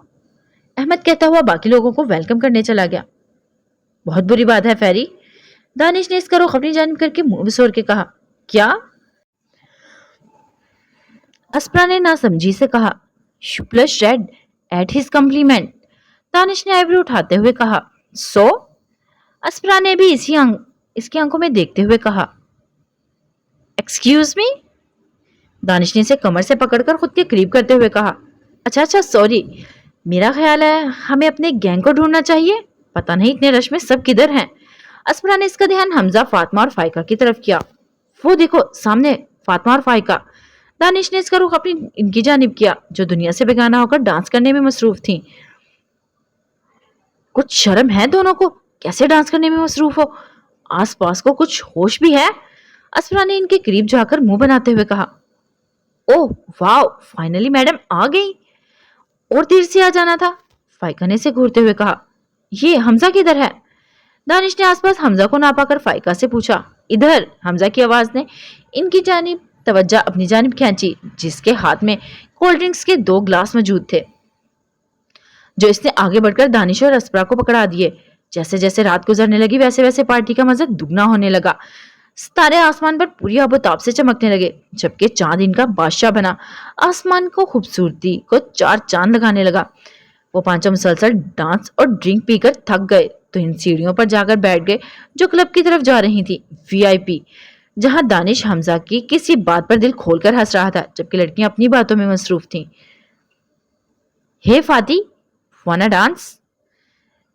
अहमद कहता हुआ बाकी लोगों को वेलकम करने चला गया। बहुत बुरी बात है फेरी, दानिश ने इसका रुख अपनी जानिब करके मुंह बिसोर के कहा। क्या? अस्परा ने नासमझी से कहा। You blush red at his complement, Danish ने आईब्रो उठाते हुए कहा। सो? अस्परा ने भी इसकी आंखों में देखते हुए कहा। एक्सक्यूज मी, दानिश ने इसे कमर से पकड़कर खुद के करीब करते हुए कहा। अच्छा अच्छा सॉरी, मेरा ख्याल है हमें अपने गैंग को ढूंढना चाहिए, पता नहीं इतने रश में सब किधर हैं। अस्परा ने इसका ध्यान हमजा, फातिमा और फाइका की तरफ किया। वो देखो सामने फातिमा और फाइका। दानिश ने इसका रुख अपनी इनकी जानिब किया, जो दुनिया से बेगाना होकर डांस करने में मसरूफ थीं। कुछ शर्म है दोनों को, कैसे डांस करने में मसरूफ हो, आसपास को कुछ होश भी है। अस्परा ने इनके करीब जाकर मुंह बनाते हुए कहा। ओह वाह, फाइनली मैडम आ गई, और देर से आ जाना था, फाइका ने इसे घूरते हुए कहा। ये हमजा किधर है? दानिश ने आसपास हमजा को ना पाकर फाइका से पूछा। इधर, हमजा की आवाज ने इनकी जानिब तवज्जो अपनी जानिब खींची, जिसके हाथ में कोल्ड ड्रिंक्स के 2 ग्लास मौजूद थे, जो इसने आगे बढ़कर दानिश और अस्परा को पकड़ा दिए। जैसे जैसे रात गुजरने लगी, वैसे वैसे पार्टी का मजा दुगना होने लगा। सितारे आसमान पर पूरी आबोताब से चमकने लगे, जबकि चांद इनका बादशाह बना, आसमान को खूबसूरती को 4 चांद लगाने लगा। वो पांचों मुसलसल डांस और ड्रिंक पीकर थक गए तो इन सीढ़ियों पर जाकर बैठ गए, जो क्लब की तरफ जा रही थी, वीआईपी, जहां दानिश हमजा की किसी बात पर दिल खोलकर हंस रहा था, जबकि लड़कियां अपनी बातों में मसरूफ थीं। हे फाती, वाना डांस?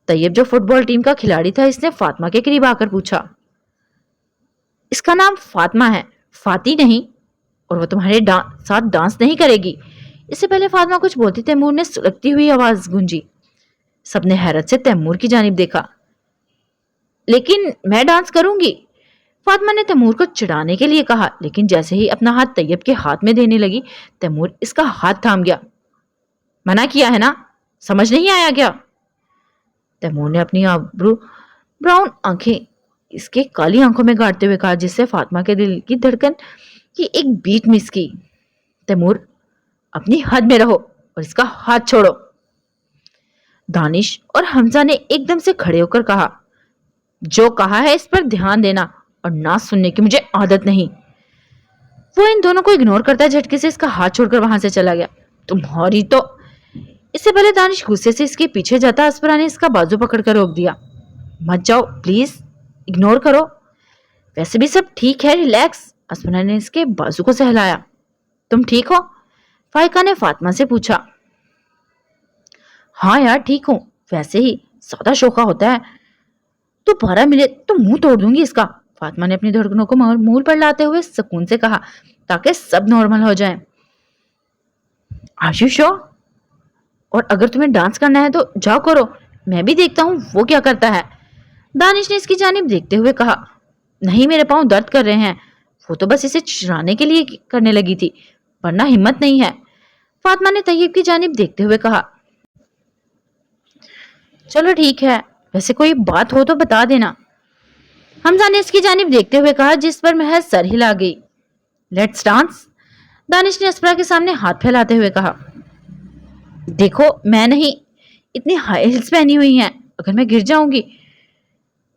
तैयब जो फुटबॉल टीम का खिलाड़ी था, इसने फातिमा के करीब आकर पूछा। इसका नाम फातिमा है, फाती नहीं, और वो तुम्हारे साथ डांस नहीं करेगी। इससे पहले फातिमा कुछ बोलती, तैमूर ने सुलगती हुई आवाज गूंजी। सबने हैरत से तैमूर की जानिब देखा। लेकिन मैं डांस करूंगी, फातिमा ने तैमूर को चिढ़ाने के लिए कहा, लेकिन जैसे ही अपना हाथ तैयब के हाथ में देने लगी, तैमूर इसका हाथ थाम गया। मना किया है ना, समझ नहीं आया क्या? तैमूर ने अपनी आबरू ब्राउन आंखें इसके काली आंखों में गाड़ते हुए कहा, जिससे फातिमा के दिल की धड़कन की एक बीट मिस की। तैमूर, अपनी हद में रहो और इसका हाथ छोड़ो। दानिश और हमजा ने एकदम से खड़े होकर कहा। जो कहा है इस पर ध्यान देना, और ना सुनने की मुझे आदत नहीं। वो इन दोनों को इग्नोर करता झटके से इसका हाथ छोड़कर वहां से चला गया। तुम्हारी तो, इससे पहले दानिश गुस्से से इसके पीछे जाता, अस्परा ने इसका बाजू पकड़कर रोक दिया। मत जाओ प्लीज, इग्नोर करो, वैसे भी सब ठीक है, रिलैक्स, अस्परा ने इसके बाजू को सहलाया। तुम ठीक हो? फाइका ने फातिमा से पूछा। हाँ यार ठीक हूं, वैसे ही ज्यादा शोखा होता है, तो दोबारा मिले तो मुंह तोड़ दूंगी इसका, फातिमा ने अपनी धड़कनों को मूल पर लाते हुए सुकून से कहा, ताकि सब नॉर्मल हो जाए। आशु श्योर? और अगर तुम्हें डांस करना है तो जाओ करो, मैं भी देखता हूँ वो क्या करता है, दानिश ने इसकी जानिब देखते हुए कहा। नहीं, मेरे पांव दर्द कर रहे हैं, वो तो बस इसे चुराने के लिए करने लगी थी, वरना हिम्मत नहीं है, फातिमा ने तैयब की जानिब देखते हुए कहा। चलो ठीक है, वैसे कोई बात हो तो बता देना, हमजा ने इसकी जानिब देखते हुए कहा, जिस पर महज सर हिला गई। लेट्स डांस, दानिश ने अस्परा के सामने हाथ फैलाते हुए कहा। देखो मैं नहीं, इतनी हाई हील्स पहनी हुई हैं, अगर मैं गिर जाऊंगी,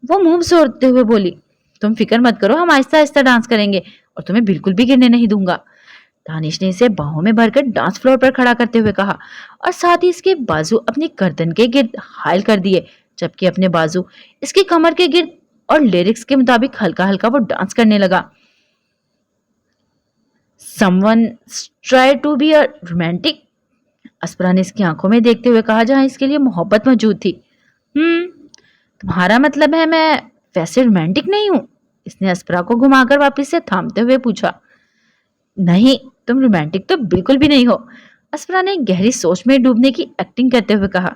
वो मुंह सोड़ते हुए बोली। तुम फिक्र मत करो, हम आहिस्ता आहिस्ता डांस करेंगे और तुम्हें बिल्कुल भी गिरने नहीं दूंगा, दानिश ने इसे बाहों में भरकर डांस फ्लोर पर खड़ा करते हुए कहा, और साथ ही इसके बाजू अपनी गर्दन के गिर्द हायल कर दिए, जबकि अपने बाजू इसकी कमर के गिर्द, और लिरिक्स के मुताबिक हल्का हल्का वो डांस करने लगा। Someone try to be a romantic, अस्परा ने इसकी आंखों में देखते हुए कहा जहां इसके लिए मोहब्बत मौजूद थी। तुम्हारा मतलब है मैं वैसे रोमांटिक नहीं हूं? इसने अस्परा को घुमाकर वापस से थामते हुए पूछा। नहीं, तुम रोमांटिक तो बिल्कुल भी नहीं हो, अस्परा ने गहरी सोच में डूबने की एक्टिंग करते हुए कहा।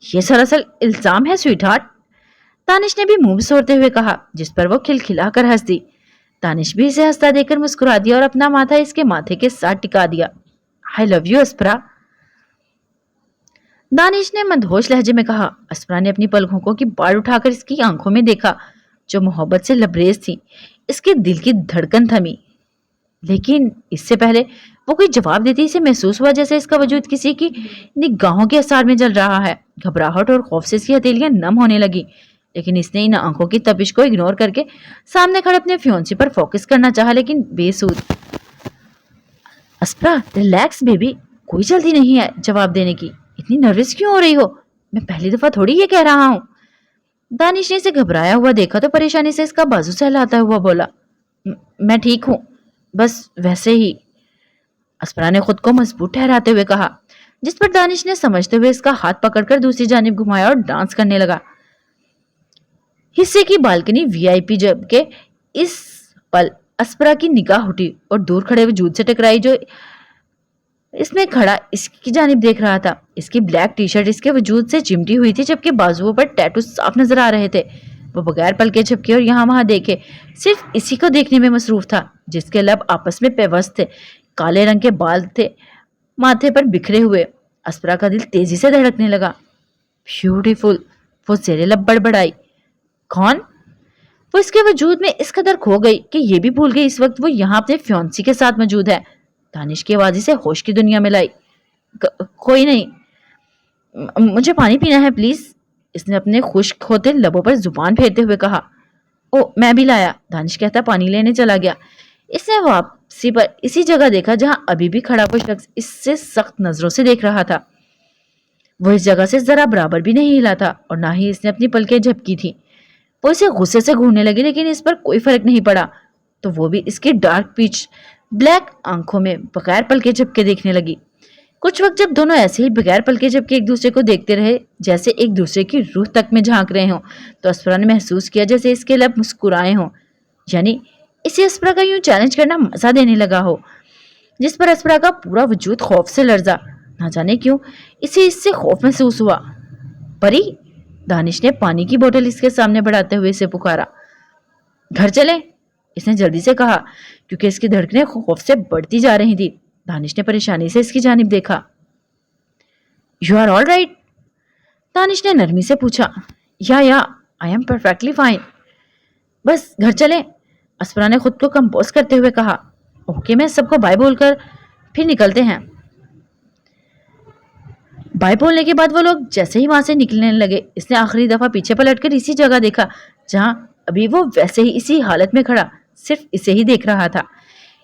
यह दरअसल इल्जाम है स्वीटहार्ट, तानिश ने भी मुंह सोड़ते हुए कहा, जिस पर वो खिलखिलाकर हंस दी। तानिश भी इसे हंसता देकर मुस्कुरा दिया और अपना माथा इसके माथे के साथ टिका दिया। आई लव यू अस्परा, दानिश ने मदहोश लहजे में कहा। अस्परा ने अपनी पलकों की बाढ़ उठाकर इसकी आंखों में देखा जो मोहब्बत से लबरेज थी। इसके दिल की धड़कन थमी, लेकिन इससे पहले वो कोई जवाब देती इसे महसूस हुआ जैसे इसका वजूद किसी की निगाहों के असर में जल रहा है। घबराहट और खौफ से इसकी हथेलियां नम होने लगी, लेकिन इसने इन आंखों की तपिश को इग्नोर करके सामने खड़े अपने फियोंसी पर फोकस करना चाहा, लेकिन बेसूद। अस्परा रिलैक्स बेबी, कोई जल्दी नहीं है जवाब देने की, इतनी नर्वस क्यों हो रही हो? मैं पहली दफा थोड़ी ये कह रहा हूँ। दानिश ने इसे घबराया हुआ देखा तो परेशानी से इसका बाजू सहलाता हुआ बोला, मैं ठीक हूँ, बस वैसे ही। अस्परा ने खुद को मजबूत ठहराते हुए कहा, जिस पर दानिश ने समझते हुए इसका हाथ पकड़कर दूसरी जानिब घुमाया और डांस करने लगा। हिस्से की बालकनी वीआईपी, जबकि इस पल अस्परा की निगाह उठी और दूर खड़े वजूद से टकराई जो इसमें खड़ा इसकी जानिब देख रहा था। इसकी ब्लैक टी शर्ट इसके वजूद से चिमटी हुई थी, जबकि बाजुओं पर टैटू साफ नजर आ रहे थे। वो बगैर पलके झपके और यहाँ वहां देखे सिर्फ इसी को देखने में मसरूफ था, जिसके लब आपस में पेवस्त थे। काले रंग के बाल थे माथे पर बिखरे हुए। अस्परा का दिल तेजी से धड़कने लगा। ब्यूटीफुल, वो जेरे लब बड़बड़ाई। कौन? वो इसके वजूद में इस कदर खो गई कि ये भी भूल गई इस वक्त वो यहाँ अपने फियोंसी के साथ मौजूद है। दानिश की आवाज से होश की दुनिया में लाई। कोई नहीं, मुझे पानी पीना है प्लीज, इसने अपने खुश्क होते लबों पर जुबान फेरते हुए कहा। ओ मैं भी लाया, दानिश कहता पानी लेने चला गया। इसने वापसी पर इसी जगह देखा जहां अभी भी खड़ा कोई शख्स इससे सख्त नजरों से देख रहा था। वो इस जगह से जरा बराबर भी नहीं हिला था और ना ही इसने अपनी पलकें झपकी थी। वो इसे गुस्से से घूरने लगी, लेकिन इस पर कोई फर्क नहीं पड़ा, तो वो भी इसकी डार्क पीच ब्लैक आंखों में बगैर पलके झपके देखने लगी। कुछ वक्त जब दोनों ऐसे ही बगैर पलके झपके एक दूसरे को देखते रहे, जैसे एक दूसरे की रूह तक में झांक रहे हों, तो अस्परा ने महसूस किया जैसे इसके लब मुस्कुराए हों, यानी इसे अस्परा का यूं चैलेंज करना मजा देने लगा हो, जिस पर अस्परा का पूरा वजूद खौफ से लर्जा। ना जाने क्यों इसे इससे खौफ महसूस हुआ। परी, दानिश ने पानी की बोतल इसके सामने बढ़ाते हुए इसे पुकारा। घर चलें, इसने जल्दी से कहा, क्योंकि इसकी धड़कनें खौफ से बढ़ती जा रही थी। दानिश ने परेशानी से इसकी जानिब देखा। You are all right? Danish ने नरमी से पूछा। या आई एम परफेक्टली फाइन, बस घर चलें, अस्परा ने खुद को कंपोज करते हुए कहा। ओके, मैं सबको बाय बोलकर फिर निकलते हैं। बाय बोलने के बाद वो लोग जैसे ही वहां से निकलने लगे, इसने आखिरी दफा पीछे पलटकर इसी जगह देखा जहां अभी वो वैसे ही इसी हालत में खड़ा सिर्फ इसे ही देख रहा था।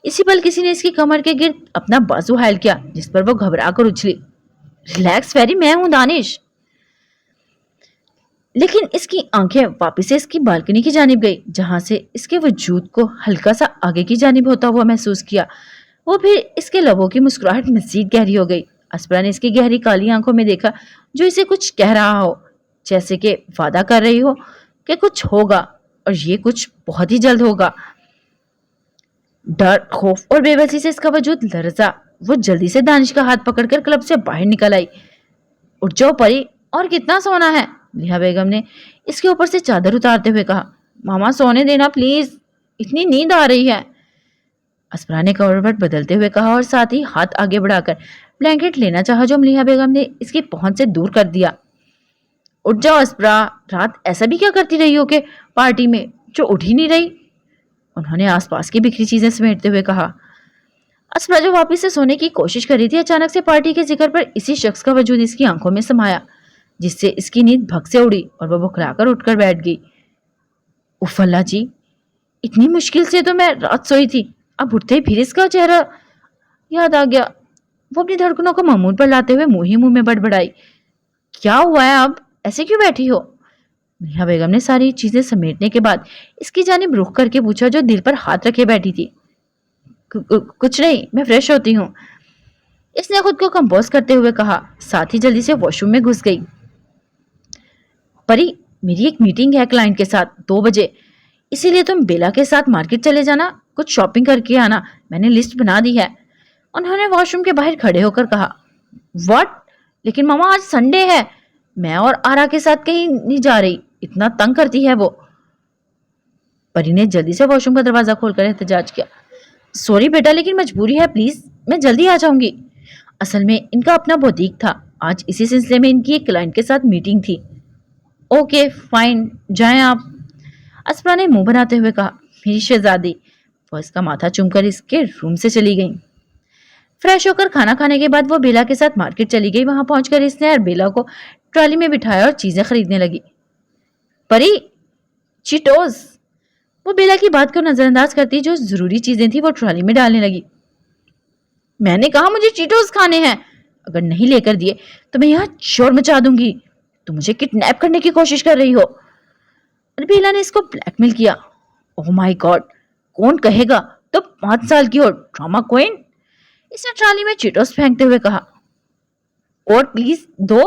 इसी पल किसी ने इसकी कमर के गिर्द अपना बाजू हायल किया, जिस पर वो घबरा कर उछली। रिलैक्स फेरी, मैं हूं दानिश। लेकिन इसकी आंखें वापस से इसकी बालकनी की जानिब गई, जहां से इसके वजूद को हल्का सा आगे की जानिब होता हुआ महसूस किया। वो फिर इसके लबों की मुस्कुराहट मजीद गहरी हो गई। अस्परा ने इसकी गहरी काली आंखों में देखा जो इसे कुछ कह रहा हो, जैसे कि वादा कर रही हो कि कुछ होगा और ये कुछ बहुत ही जल्द होगा। डर, खौफ और बेबसी से इसका वजूद लरजा। वो जल्दी से दानिश का हाथ पकड़कर क्लब से बाहर निकल आई। उठ जाओ परी, और कितना सोना है? लिहा बेगम ने इसके ऊपर से चादर उतारते हुए कहा। मामा सोने देना प्लीज, इतनी नींद आ रही है, अस्परा ने करवट बदलते हुए कहा और साथ ही हाथ आगे बढ़ाकर ब्लैंकेट लेना चाहा जो मलिहा बेगम ने इसकी पहुंच से दूर कर दिया। उठ जाओ अस्परा, रात ऐसा भी क्या करती रही हो कि पार्टी में जो उठ ही नहीं रही? उन्होंने आसपास की बिखरी चीजें समेटते हुए कहा। अस्परा जो वापस से सोने की कोशिश कर रही थी, अचानक से पार्टी के जिक्र पर इसी शख्स का वजूद इसकी आंखों में समाया, जिससे इसकी नींद भग से उड़ी और वो बुखलाकर उठकर बैठ गई। उफ अल्लाह जी, इतनी मुश्किल से तो मैं रात सोई थी, अब उठते ही फिर इसका चेहरा याद आ गया। वो अपनी धड़कनों को मामूल पर लाते हुए मुंह ही मुंह में बड़बड़ाई। क्या हुआ है, अब ऐसे क्यों बैठी हो? मिया बेगम ने सारी चीजें समेटने के बाद इसकी जानिब रुख करके पूछा, जो दिल पर हाथ रखे बैठी थी। कुछ नहीं, मैं फ्रेश होती हूँ। اس نے خود کو کمپوز کرتے ہوئے کہا، ساتھ ہی جلدی سے واش روم میں گھس گئی۔ پری، میری ایک میٹنگ ہے کلائنٹ کے ساتھ 2 بجے، اسی لیے تم بیلا کے ساتھ مارکیٹ چلے جانا، کچھ شاپنگ کر کے آنا، میں نے لسٹ بنا دی ہے۔ انہوں نے واش روم کے باہر کھڑے ہو کر کہا۔ واٹ؟ لیکن ماما آج سنڈے ہے، میں اور آرا کے ساتھ کہیں نہیں جا رہی، اتنا تنگ کرتی ہے وہ۔ پری نے جلدی سے واش روم کا دروازہ کھول کر احتجاج کیا۔ سوری بیٹا، لیکن مجبوری ہے، پلیز میں جلدی آ جاؤں گی۔ اصل میں ان کا اپنا بوتیک تھا، آج اسی سلسلے میں ان کی ایک کلائنٹ کے ساتھ میٹنگ تھی۔ اوکے فائن، جائیں آپ، اسپرا نے منہ بناتے ہوئے کہا۔ میری شہزادی، وہ اس کا ماتھا چوم کر اس کے روم سے چلی گئیں۔ فریش ہو کر کھانا کھانے کے بعد وہ بیلا کے ساتھ مارکیٹ چلی گئی۔ وہاں پہنچ کر اس نے اور بیلا کو ٹرالی میں بٹھایا اور چیزیں خریدنے لگی۔ پری، چیٹوز! وہ بیلا کی بات کو نظر انداز کرتی جو ضروری چیزیں تھی وہ ٹرالی میں ڈالنے لگی۔ میں نے کہا مجھے چیٹوز کھانے ہیں، اگر نہیں لے کر دیے تو میں یہاں شور مچا دوں گی، تو مجھے کڈنیپ کرنے کی کوشش کر رہی ہو۔ اور بیلا نے اس کو بلیک میل کیا۔ اوہ مائی گاڈ، کون کہے گا تو 5 سال کی ہو، ڈراما کوئن! اس نے ٹرالی میں چیٹوز پھینکتے ہوئے کہا۔ اور پلیز دو۔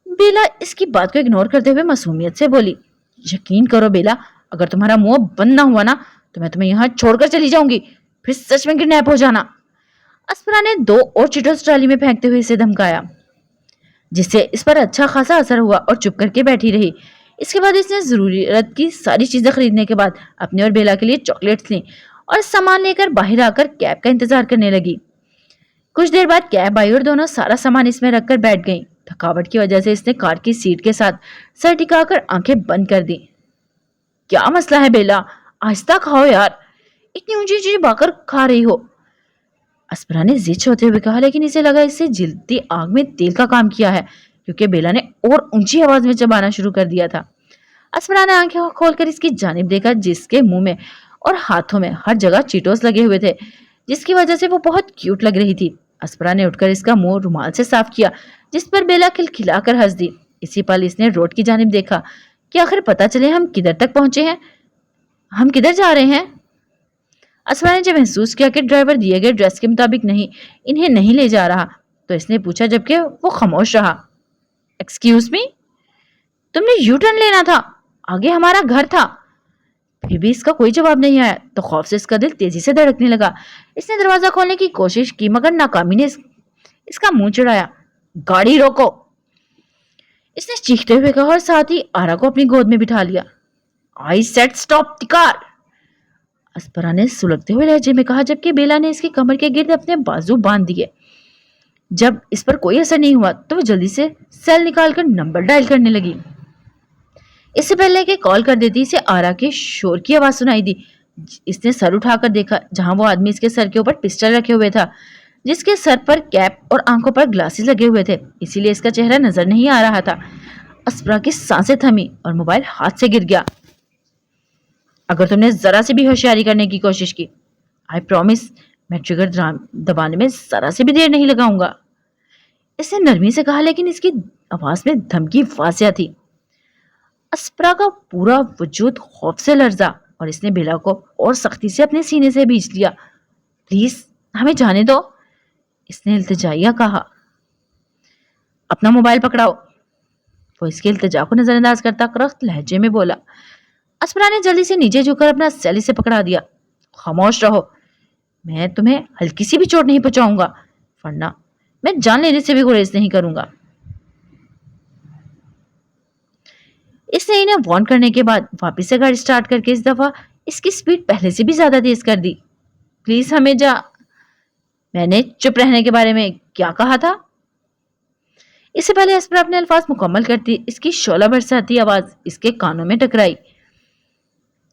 بیلا اس کی بات کو اگنور کرتے ہوئے معصومیت سے بولی۔ یقین کرو بیلا، اگر تمہارا منہ بند نہ ہوا نا تو میں تمہیں یہاں چھوڑ کر چلی جاؤں گی، پھر سچ میں کڈنیپ ہو جانا۔ اسپرا نے 2 اور چیٹوز ٹرالی میں پھینکتے ہوئے اسے دھمکایا، جس سے اس پر اچھا خاصا اثر ہوا اور چپ کر کے بیٹھی رہی۔ اس کے بعد اس نے ضرورت کی ساری چیزیں خریدنے کے بعد اپنے اور بیلا کے لیے چاکلیٹس لیں اور سامان لے کر باہر آ کر کیب کا انتظار کرنے لگی۔ کچھ دیر بعد کیب آئی اور دونوں سارا سامان اس میں رکھ کر بیٹھ گئیں۔ تھکاوٹ کی وجہ سے اس نے کار کی سیٹ کے ساتھ سر ٹکا کر آنکھیں بند کر دی۔ کیا مسئلہ ہے بیلا؟ آہستہ کھاؤ یار، اتنی اونچی اونچی با کر کھا رہی ہو، اسپرا نے ضد ہوتے ہوئے کہا، لیکن اسے لگا اس سے جلتی آگ میں تیل کا کام کیا ہے، کیونکہ بیلا نے اور اونچی آواز میں چبانا شروع کر دیا تھا۔ اسپرا نے آنکھیں کھول کر اس کی جانب دیکھا، جس کے منہ میں اور ہاتھوں میں ہر جگہ چیٹوز لگے ہوئے تھے، جس کی وجہ سے وہ بہت کیوٹ لگ رہی تھی۔ اسپرا نے اٹھ کر اس کا منہ رومال سے صاف کیا، جس پر بیلا کھلکھلا کر ہنس دی۔ اسی پل اس نے روڈ کی جانب دیکھا کہ آخر پتہ چلے ہم کدھر تک پہنچے ہیں، ہم کدھر جا رہے ہیں۔ اسپرا نے جب محسوس کیا کہ ڈرائیور دیے گئے ڈریس کے مطابق انہیں نہیں لے جا رہا تو اس نے پوچھا، جبکہ وہ خاموش رہا۔ ایکسکیوز می، تم نے یو ٹرن لینا تھا، آگے ہمارا گھر تھا۔ پھر بھی اس کا کوئی جواب نہیں آیا تو خوف سے اس کا دل تیزی سے دھڑکنے لگا۔ اس نے دروازہ کھولنے کی کوشش کی مگر ناکامی نے اس کا منہ چڑھایا۔ گاڑی روکو، اس نے چیختے ہوئے کہا اور ساتھ ہی آرا کو اپنی گود میں بٹھا لیا۔ آئی سیٹ اسٹاپ دی کار، اسپرا نے سلگتے ہوئے لہجے میں کہا، جبکہ بیلا نے اس کی کمر کے گرد اپنے بازو باندھ دیے۔ جب اس پر کوئی اثر نہیں ہوا تو وہ جلدی سے سیل نکال کر نمبر ڈائل کرنے لگی۔ اس سے پہلے کہ کال کر دیتی اسے آرا کے شور کی آواز سنائی دی۔ اس نے سر اٹھا کر دیکھا جہاں وہ آدمی اس کے سر کے اوپر پسٹل رکھے ہوئے تھا، جس کے سر پر کیپ اور آنکھوں پر گلاسز لگے ہوئے تھے، اسی لیے اس کا چہرہ نظر نہیں آ رہا تھا۔ اسپرا کی سانسیں تھمی اور موبائل ہاتھ سے گر گیا۔ اگر تم نے ذرا سے بھی ہوشیاری کرنے کی کوشش کی، آئی پرومس میں ٹریگر دبانے میں ذرا سے بھی دیر نہیں لگاؤں گا، اس نے نرمی سے کہا، لیکن اس کی آواز میں دھمکی واضح تھی۔ اسپرا کا پورا وجود خوف سے لرزا اور اس نے بیلا کو اور سختی سے اپنے سینے سے بھینچ لیا۔ پلیز ہمیں جانے دو، اس نے التجائیہ کہا۔ اپنا موبائل پکڑاؤ، وہ اس کے التجا کو نظر انداز کرتا کرخت لہجے میں بولا۔ اسپرا نے جلدی سے نیچے جھک کر اپنا سیل سے پکڑا دیا۔ خاموش رہو، میں تمہیں ہلکی سی بھی چوٹ نہیں پہنچاؤں گا، ورنہ میں جان لینے سے بھی گریز نہیں کروں گا۔ اس نے انہیں وارن کرنے کے بعد واپس سے گاڑی سٹارٹ کر کے اس دفعہ اس کی سپیڈ پہلے سے بھی زیادہ تیز کر دی۔ پلیز ہمیں میں نے چپ رہنے کے بارے میں کیا کہا تھا؟ اس سے پہلے اسپرا اپنے الفاظ مکمل کرتی اس کی شعلہ برساتی آواز اس کے کانوں میں ٹکرائی۔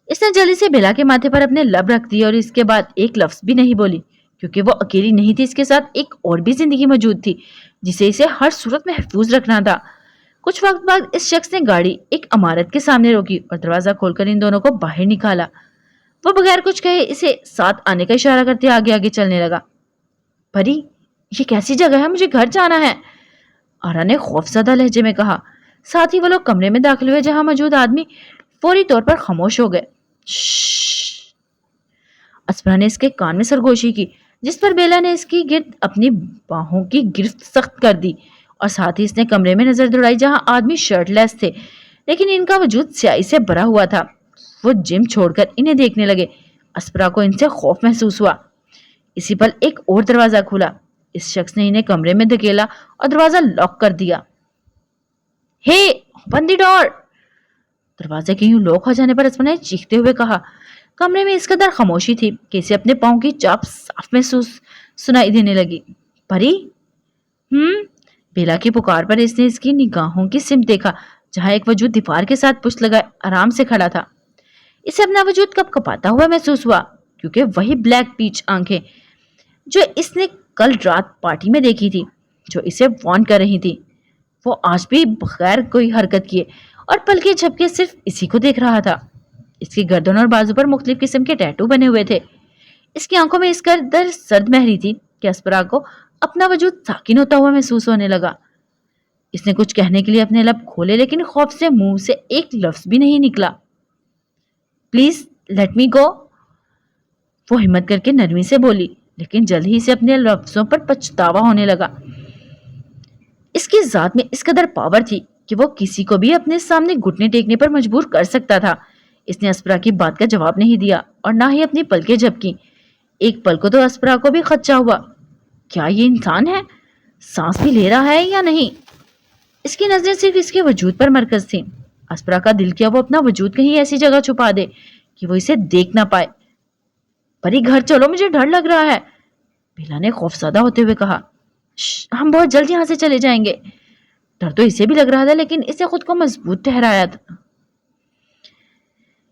اس نے جلدی سے بیلا کے ماتھے پر اپنے لب رکھ دی اور اس کے بعد ایک لفظ بھی نہیں بولی، کیونکہ وہ اکیلی نہیں تھی، اس کے ساتھ ایک اور بھی زندگی موجود تھی جسے اسے ہر صورت محفوظ رکھنا تھا۔ کچھ وقت بعد اس شخص نے گاڑی ایک عمارت کے سامنے روکی اور دروازہ کھول کر ان دونوں کو باہر نکالا۔ وہ بغیر کچھ کہے اسے ساتھ آنے کا اشارہ کرتے آگے آگے چلنے لگا۔ پری، یہ کیسی جگہ ہے، مجھے گھر جانا ہے، آرا نے خوف زدہ لہجے میں کہا۔ ساتھ ہی وہ لوگ کمرے میں داخل ہوئے جہاں موجود آدمی فوری طور پر خاموش ہو گئے۔ اسپرا نے اس کے کان میں سرگوشی کی، جس پر بیلا نے اس کی گرد اپنی باہوں کی گرفت سخت کر دی اور ساتھ ہی اس نے کمرے میں نظر دوڑائی جہاں آدمی شرٹ لیس تھے لیکن ان کا وجود سیاہی سے بھرا ہوا تھا۔ وہ جم چھوڑ کر انہیں دیکھنے لگے۔ اسپرا کو ان سے خوف محسوس ہوا۔ اسی پل ایک اور دروازہ کھلا۔ اس شخص نے انہیں کمرے میں دھکیلا اور دروازہ لاک کر دیا۔ ہے اوپن دی ڈور! دروازے کے یوں لاک ہو جانے پر اسپرا نے چیختے ہوئے کہا۔ کمرے میں اس قدر خاموشی تھی کہ اسے اپنے پاؤں کی چاپ صاف محسوس سنائی دینے لگی۔ پری؟ بیلا کی پکار پر اس نے اس کی نگاہوں کی سمت دیکھا جہاں ایک وجود دیوار کے ساتھ پشت لگائے آرام سے کھڑا تھا۔ اسے اپنا وجود کپ کپاتا ہوا محسوس ہوا کیونکہ وہی بلیک پیچ آنکھیں جو اس نے کل رات پارٹی میں دیکھی تھی، جو اسے وارن کر رہی تھی، وہ آج بھی بغیر کوئی حرکت کیے اور پلکیں جھپکے صرف اسی کو دیکھ رہا تھا۔ اس کی گردن اور بازو پر مختلف قسم کے ٹیٹو بنے ہوئے تھے۔ اس کی آنکھوں میں اس قدر سرد مہری تھی کہ اسپرا کو اپنا وجود ساکن ہوتا ہوا محسوس ہونے لگا۔ اس نے کچھ کہنے کے لیے اپنے لب کھولے لیکن خوف سے منہ سے ایک لفظ بھی نہیں نکلا۔ پلیز لیٹ می گو، وہ ہمت کر کے نرمی سے بولی لیکن جلد ہی سے اپنے لفظوں پر پچھتاوا ہونے لگا۔ اس کی ذات میں اس قدر پاور تھی کہ وہ کسی کو بھی اپنے سامنے گھٹنے ٹیکنے پر مجبور کر سکتا تھا۔ اس نے اسپرا کی بات کا جواب نہیں دیا اور نہ ہی اپنی پلکیں جھپکی۔ ایک پل کو تو اسپرا کو بھی خدشہ ہوا، کیا یہ انسان ہے؟ سانس بھی لے رہا ہے یا نہیں؟ اس کی نظریں صرف اس کے وجود پر مرکز تھیں۔ اسپرا کا دل کیا وہ اپنا وجود کہیں ایسی جگہ چھپا دے کہ وہ اسے دیکھ نہ پائے۔ پری گھر چلو، مجھے ڈر لگ رہا ہے، بیلا نے خوفزدہ ہوتے ہوئے کہا۔ ہم بہت جلد یہاں سے چلے جائیں گے۔ ڈر تو اسے بھی لگ رہا تھا لیکن اسے خود کو مضبوط ٹھہرایا تھا۔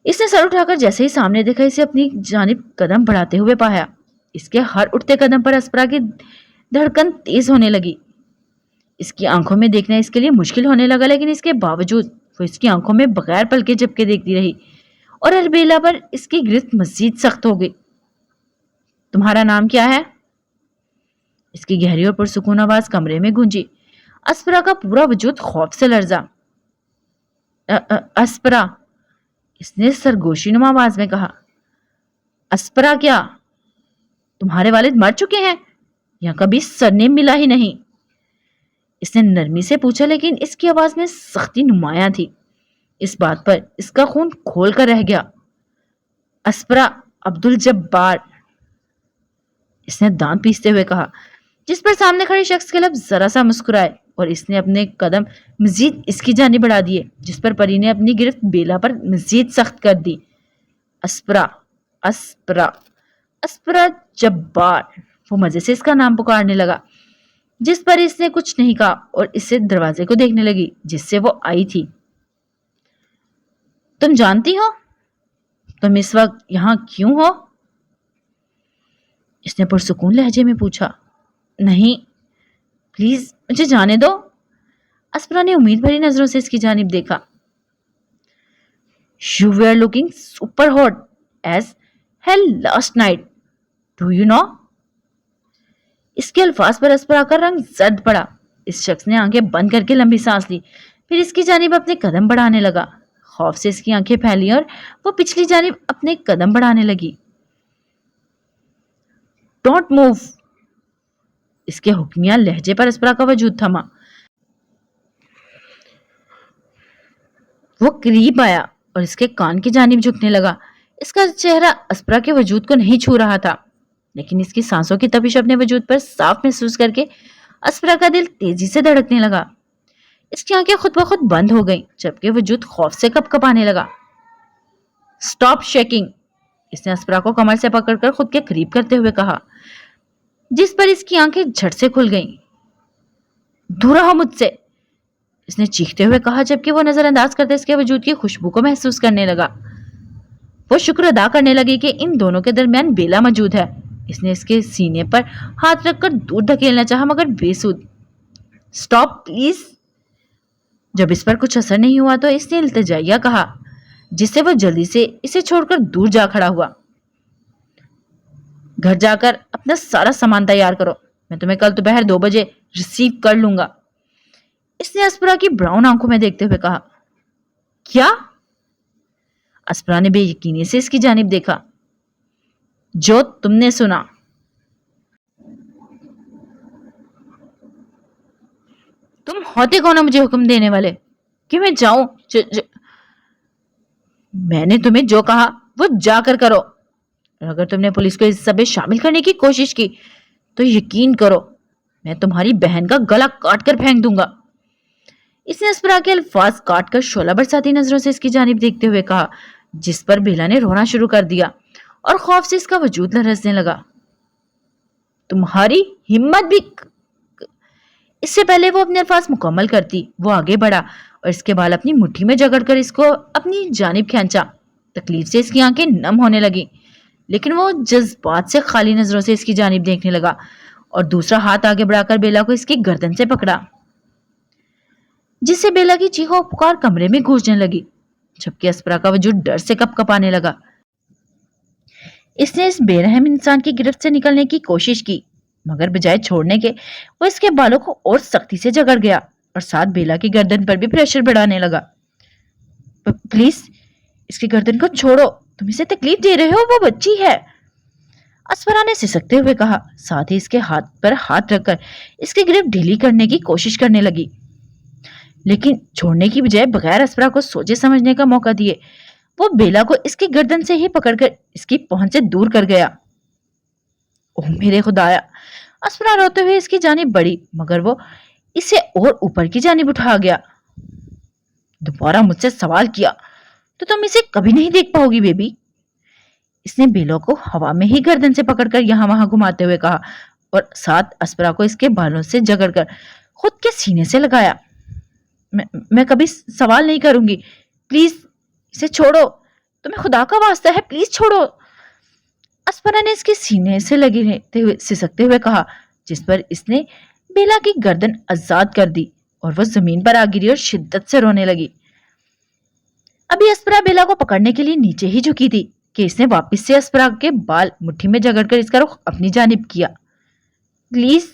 اس نے سر اٹھا کر جیسے ہی سامنے دیکھا اسے اپنی جانب قدم بڑھاتے ہوئے پایا۔ اس کے ہر اٹھتے قدم پر اسپرا کی دھڑکن تیز ہونے لگی۔ اس کی آنکھوں میں دیکھنا اس کے لیے مشکل ہونے لگا لیکن اس کے باوجود وہ اس کی آنکھوں میں بغیر پلکے جھپکے دیکھتی رہی اور البیلا پر اس کی گرفت مزید سخت ہو گئی۔ تمہارا نام کیا ہے؟ اس کی گہری اور پرسکون آواز کمرے میں گونجی۔ اسپرا کا پورا وجود خوف سے لرزا۔ اسپرا، اس نے سرگوشی نما آواز میں کہا۔ اسپرا کیا؟ تمہارے والد مر چکے ہیں یا کبھی سرنیم ملا ہی نہیں؟ اس نے نرمی سے پوچھا لیکن اس کی آواز میں سختی نمایاں تھی۔ اس بات پر اس کا خون کھول کر رہ گیا۔ اسپرا عبدالجبار، اس نے دانت پیستے ہوئے کہا، جس پر سامنے کھڑے شخص کے لب ذرا سا مسکرائے اور اس نے اپنے قدم مزید اس کی جانب بڑھا دیے جس پر پری نے اپنی گرفت بیلا پر مزید سخت کر دی۔ اسپرا، اسپرا، اسپرا جبار، وہ مزے سے اس کا نام پکارنے لگا جس پر اس نے کچھ نہیں کہا اور اس سے دروازے کو دیکھنے لگی جس سے وہ آئی تھی۔ تم جانتی ہو تم اس وقت یہاں کیوں ہو؟ اس نے پرسکون لہجے میں پوچھا۔ نہیں، پلیز مجھے جانے دو۔ اسپرا نے امید بھری نظروں سے اس کی جانب دیکھا۔ You were looking super hot as hell last night. Do you know? اس کے الفاظ پر اسپرا کا رنگ زرد پڑا۔ اس شخص نے آنکھیں بند کر کے لمبی سانس لی پھر اس کی جانب اپنے قدم بڑھانے لگا۔ خوف سے اس کی آنکھیں پھیلی اور وہ پچھلی جانب اپنے قدم بڑھانے لگی۔ Don't move! اس کے حکمیہ لہجے پر اسپرا کا وجود تھما۔ وہ قریب آیا اور اس کے کان کی جانب جھکنے لگا۔ اس کا چہرہ اسپرا کے وجود کو نہیں چھو رہا تھا لیکن اس کی سانسوں کی تپش اپنے وجود پر صاف محسوس کر کے اسپرا کا دل تیزی سے دھڑکنے لگا۔ اس کی آنکھیں خود بخود بند ہو گئیں جبکہ وجود خوف سے کپ کپانے لگا۔ Stop shaking! اس نے اسپرا کو کمر سے پکڑ کر خود کے قریب کرتے ہوئے کہا جس پر اس کی آنکھیں جھٹ سے کھل گئیں۔ دور رہو مجھ سے! اس نے چیختے ہوئے کہا جبکہ وہ نظر انداز کرتے اس کے وجود کی خوشبو کو محسوس کرنے لگا۔ وہ شکر ادا کرنے لگی کہ ان دونوں کے درمیان بیلا موجود ہے۔ اس نے اس کے سینے پر ہاتھ رکھ کر دور دھکیلنا چاہا مگر بے سود۔ Stop please! جب اس پر کچھ اثر نہیں ہوا تو اس نے التجائیہ کہا جس سے وہ جلدی سے اسے چھوڑ کر دور جا کھڑا ہوا۔ گھر جا کر اپنا سارا سامان تیار کرو، میں تمہیں کل دوپہر 2 بجے ریسیو کر لوں گا۔ اس نے اسپرا کی براؤن آنکھوں میں دیکھتے ہوئے کہا۔ کیا؟ اسپرا نے بے یقینی سے اس کی جانب دیکھا۔ جو تم نے سنا۔ तुम होते कौन हो मुझे हुक्म देने वाले कि मैं जाऊं? मैंने तुम्हें जो कहा वो जाकर करो। और अगर तुमने पुलिस को इस सब में शामिल करने की कोशिश की तो यकीन करो मैं तुम्हारी बहन का गला काट कर फेंक दूंगा। इसने अस्परा के अल्फाज काट कर शोला बरसाती नजरों से इसकी जानिब देखते हुए कहा, जिस पर बेला ने रोना शुरू कर दिया और खौफ से इसका वजूद लरसने लगा। तुम्हारी हिम्मत भी। इससे पहले वो अपने अल्फाज मुकम्मल करती वो आगे बढ़ा और इसके बाल अपनी मुट्ठी में जकड़कर इसको अपनी जानिब खींचा। तकलीफ से इसकी आंखें नम होने लगी, लेकिन वो जज्बात से खाली नजरों से इसकी जानिब देखने लगा और दूसरा हाथ आगे बढ़ाकर बेला को इसकी गर्दन से पकड़ा, जिससे बेला की चीखों पुकार कमरे में गूंजने लगी, जबकि अस्परा का वजूद डर से कपकपाने लगा। इसने इस बेरहम इंसान की गिरफ्त से निकलने की कोशिश की, मगर बजाय छोड़ने के वो इसके बालों को और सख्ती से जकड़ गया और साथ बेला की गर्दन पर भी प्रेशर बढ़ाने लगा। प्लीज इसकी गर्दन को छोड़ो, तुम इसे तकलीफ दे रहे हो, वो बच्ची है। अस्परा ने सिसकते हुए कहा, साथ ही इसके हाथ पर हाथ रखकर इसकी गिरफ्त ढीली करने की कोशिश करने लगी, लेकिन छोड़ने की बजाय बगैर अस्परा को सोचे समझने का मौका दिए वो बेला को इसकी गर्दन से ही पकड़कर इसकी पहुंच से दूर कर गया। ओह मेरे खुदाया! अस्परा रोते हुए इसकी जानिब बढ़ी, मगर वो इसे और ऊपर की जानिब उठा गया। दोबारा मुझसे सवाल किया तो तुम इसे कभी नहीं देख पाओगी बेबी। इसने बेलो को हवा में ही गर्दन से पकड़कर यहां वहां घुमाते हुए कहा और साथ अस्परा को इसके बालों से जकड़कर खुद के सीने से लगाया। मैं कभी सवाल नहीं करूंगी, प्लीज इसे छोड़ो, तुम्हें खुदा का वास्ता है, प्लीज छोड़ो। अस्परा ने इसके सीने से लगे हुए सिसकते हुए कहा, जिस पर इसने बेला की गर्दन आजाद कर दी और वो जमीन पर आ गिरी और शिद्दत से रोने लगी। अभी अस्परा बेला को पकड़ने के लिए नीचे ही झुकी थी कि इसने वापस से अस्परा के बाल मुट्ठी में जकड़कर इसका रुख अपनी जानिब किया। प्लीज,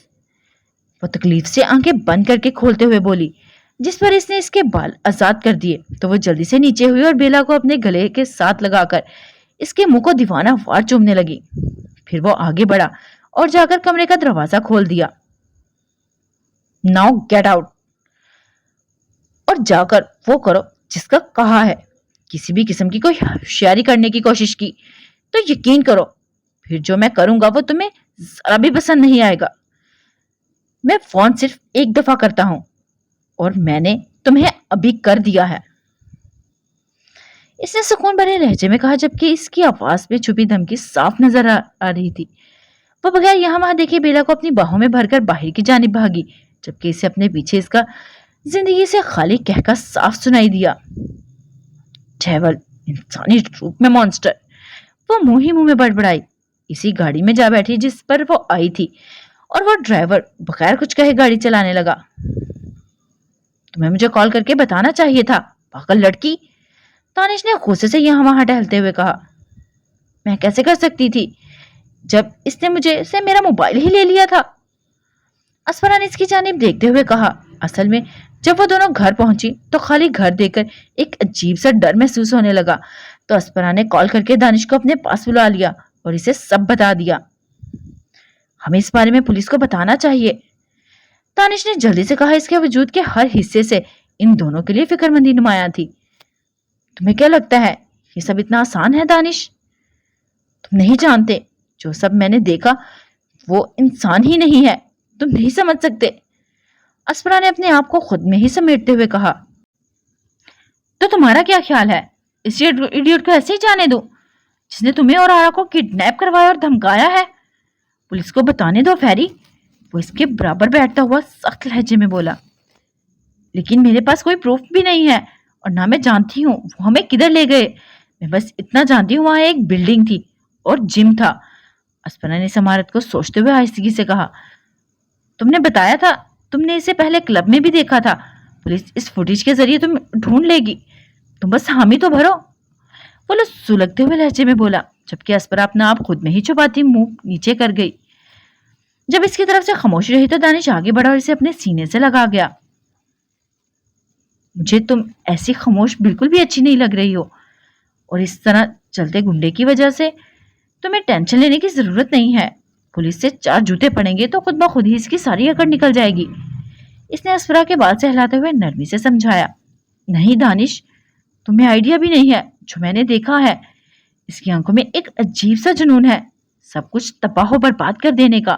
वो तकलीफ से आंखें बंद करके खोलते हुए बोली, जिस पर इसने इसके बाल आजाद कर दिए तो वो जल्दी से नीचे हुई और बेला को अपने गले के साथ लगाकर इसके मुंह को दीवाना वार चूमने लगी। फिर वो आगे बढ़ा और जाकर कमरे का दरवाजा खोल दिया। नाउ गेट आउट, और जाकर वो करो जिसका कहा है। किसी भी किस्म की कोई होशियारी करने की कोशिश की तो यकीन करो फिर जो मैं करूंगा वो तुम्हें जरा भी पसंद नहीं आएगा। मैं फोन सिर्फ एक दफा करता हूं और मैंने तुम्हें अभी कर दिया है। इसने सुकून भरे लहजे में कहा, जबकि इसकी आवाज में छुपी धमकी साफ नजर आ रही थी। वो बगैर यहां वहां देखे बेला को अपनी बाहों में भरकर बाहर की जानिब भागी, जबकि इसे अपने पीछे इसका जिंदगी से खाली कहका साफ सुनाई दिया। डेविल, इंसानी रूप में मॉन्स्टर। वो मुंह ही मुंह में बड़बड़ाई। इसी गाड़ी में जा बैठी जिस पर वो आई थी और वो ड्राइवर बगैर कुछ कहे गाड़ी चलाने लगा। तुम्हें मुझे कॉल करके बताना चाहिए था, पागल लड़की, तानिश ने गुस्से से यहां वहां टहलते हुए कहा। मैं कैसे कर सकती थी जब इसने मुझे से मेरा मोबाइल ही ले लिया था। अस्परा ने इसकी जानिब देखते हुए कहा। असल में जब वो दोनों घर पहुंची तो खाली घर देखकर एक अजीब सा डर महसूस होने लगा, तो अस्परा ने कॉल करके दानिश को अपने पास बुला लिया और इसे सब बता दिया। हमें इस बारे में पुलिस को बताना चाहिए, दानिश ने जल्दी से कहा। इसके वजूद के हर हिस्से से इन दोनों के लिए फिक्रमंदी नुमाया थी। तुम्हें क्या लगता है ये सब इतना आसान है दानिश? तुम नहीं जानते, जो सब मैंने देखा वो इंसान ही नहीं है, तुम नहीं समझ सकते। अस्परा ने अपने आप को खुद में ही समेटते हुए कहा। तो तुम्हारा क्या ख्याल है, इस इडियट को ऐसे ही जाने दो जिसने तुम्हें और आरा को किडनैप करवाया और धमकाया है? पुलिस को बताने दो फैरी, वो इसके बराबर बैठता हुआ सख्त लहजे में बोला। लेकिन मेरे पास कोई प्रूफ भी नहीं है और ना मैं जानती हूँ वो हमें किधर ले गए। मैं बस इतना जानती हूँ वहां एक बिल्डिंग थी और जिम था। अस्परा ने इस इमारत को सोचते हुए आहिस्तगी से कहा। तुमने बताया था तुमने इसे पहले क्लब में भी देखा था। पुलिस इस फुटेज के जरिए तुम ढूंढ लेगी, तुम बस हामी तो भरो, वो सुलगते हुए लहजे में बोला, जबकि अस्परा अपना आप खुद में ही छुपाती मुंह नीचे कर गई। जब इसकी तरफ से खामोशी रही तो दानिश आगे बढ़ा और इसे अपने सीने से लगा गया। मुझे तुम ऐसी खामोश बिल्कुल भी अच्छी नहीं लग रही हो, और इस तरह चलते गुंडे की वजह से तुम्हें टेंशन लेने की जरूरत नहीं है। पुलिस से 4 जूते पड़ेंगे तो खुद ब खुद ही इसकी सारी अकड़ निकल जाएगी। اس نے اسفرا کے بال سے ہلاتے ہوئے نرمی سے سمجھایا۔ نہیں دانش، تمہیں آئیڈیا بھی نہیں ہے جو میں نے دیکھا ہے۔ اس کی آنکھوں میں ایک عجیب سا جنون ہے، سب کچھ تباہ و برباد کر دینے کا۔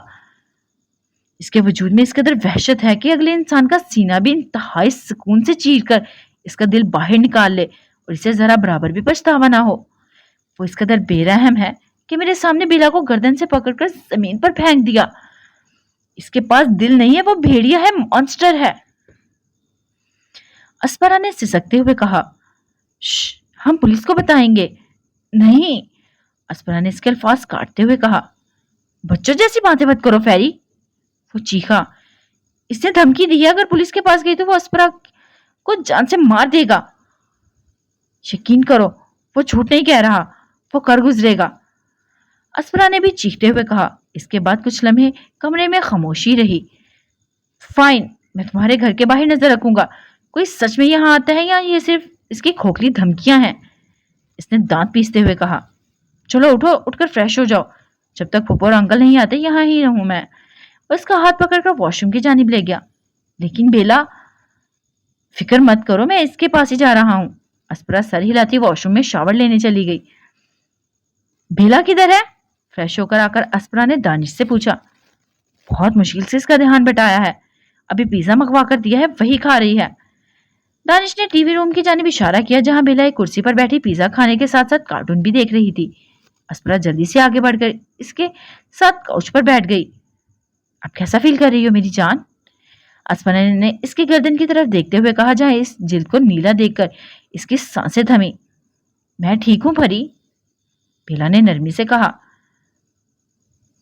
اس کے وجود میں اس قدر وحشت ہے کہ اگلے انسان کا سینہ بھی انتہائی سکون سے چیر کر اس کا دل باہر نکال لے اور اسے ذرا برابر بھی پچھتاوا نہ ہو۔ وہ اس قدر بے رحم ہے کہ میرے سامنے بیلا کو گردن سے پکڑ کر زمین پر پھینک دیا۔ اس کے پاس دل نہیں ہے، وہ بھیڑیا ہے، مانسٹر ہے۔ اسپرا نے سسکتے ہوئے کہا، ہم پولیس کو بتائیں گے۔ نہیں، اسپرا نے اس کے الفاظ کاٹتے ہوئے کہا، بچوں جیسی باتیں مت کرو فیری۔ وہ چیخا، اس نے دھمکی دی ہے، اگر پولیس کے پاس گئی تو وہ اسپرا کو جان سے مار دے گا۔ یقین کرو، وہ جھوٹ نہیں کہہ رہا، وہ کر گزرے گا۔ اسپرا نے بھی چیختے ہوئے کہا۔ اس کے بعد کچھ لمحے کمرے میں خاموشی رہی۔ فائن، میں تمہارے گھر کے باہر نظر رکھوں گا، کوئی سچ میں یہاں آتا ہے یا یہ صرف اس کی کھوکھلی دھمکیاں ہیں؟ اس نے دانت پیستے ہوئے کہا۔ چلو اٹھو، اٹھ کر فریش ہو جاؤ، جب تک پھپھو اور انکل نہیں آتے یہاں ہی رہوں میں۔ اس کا ہاتھ پکڑ کر واش روم کی جانب لے گیا۔ لیکن بیلا، فکر مت کرو، میں اس کے پاس ہی جا رہا ہوں۔ اسپرا سر ہلاتی واش روم میں شاور لینے چلی گئی۔ بیلا کدھر ہے؟ فریش ہو کر آ کر اسپرا نے دانش سے پوچھا۔ بہت مشکل سے اس کا دھیان بٹایا ہے، ابھی پیزا منگوا کر دیا ہے، وہی کھا رہی ہے۔ دانش نے ٹی وی روم کی جانب اشارہ کیا جہاں بیلا ایک کرسی پر بیٹھی پیزا کھانے کے ساتھ ساتھ کارٹون بھی دیکھ رہی تھی۔ اسپرا جلدی سے آگے بڑھ کر اس کے ساتھ کاؤچ پر بیٹھ گئی۔ اب کیسا فیل کر رہی ہو میری جان؟ اسپرا نے اس کی گردن کی طرف دیکھتے ہوئے کہا جہاں اس جلد کو نیلا دیکھ کر اس کی سانسیں تھمی۔ میں ٹھیک ہوں پری، بیلا نے نرمی سے کہا۔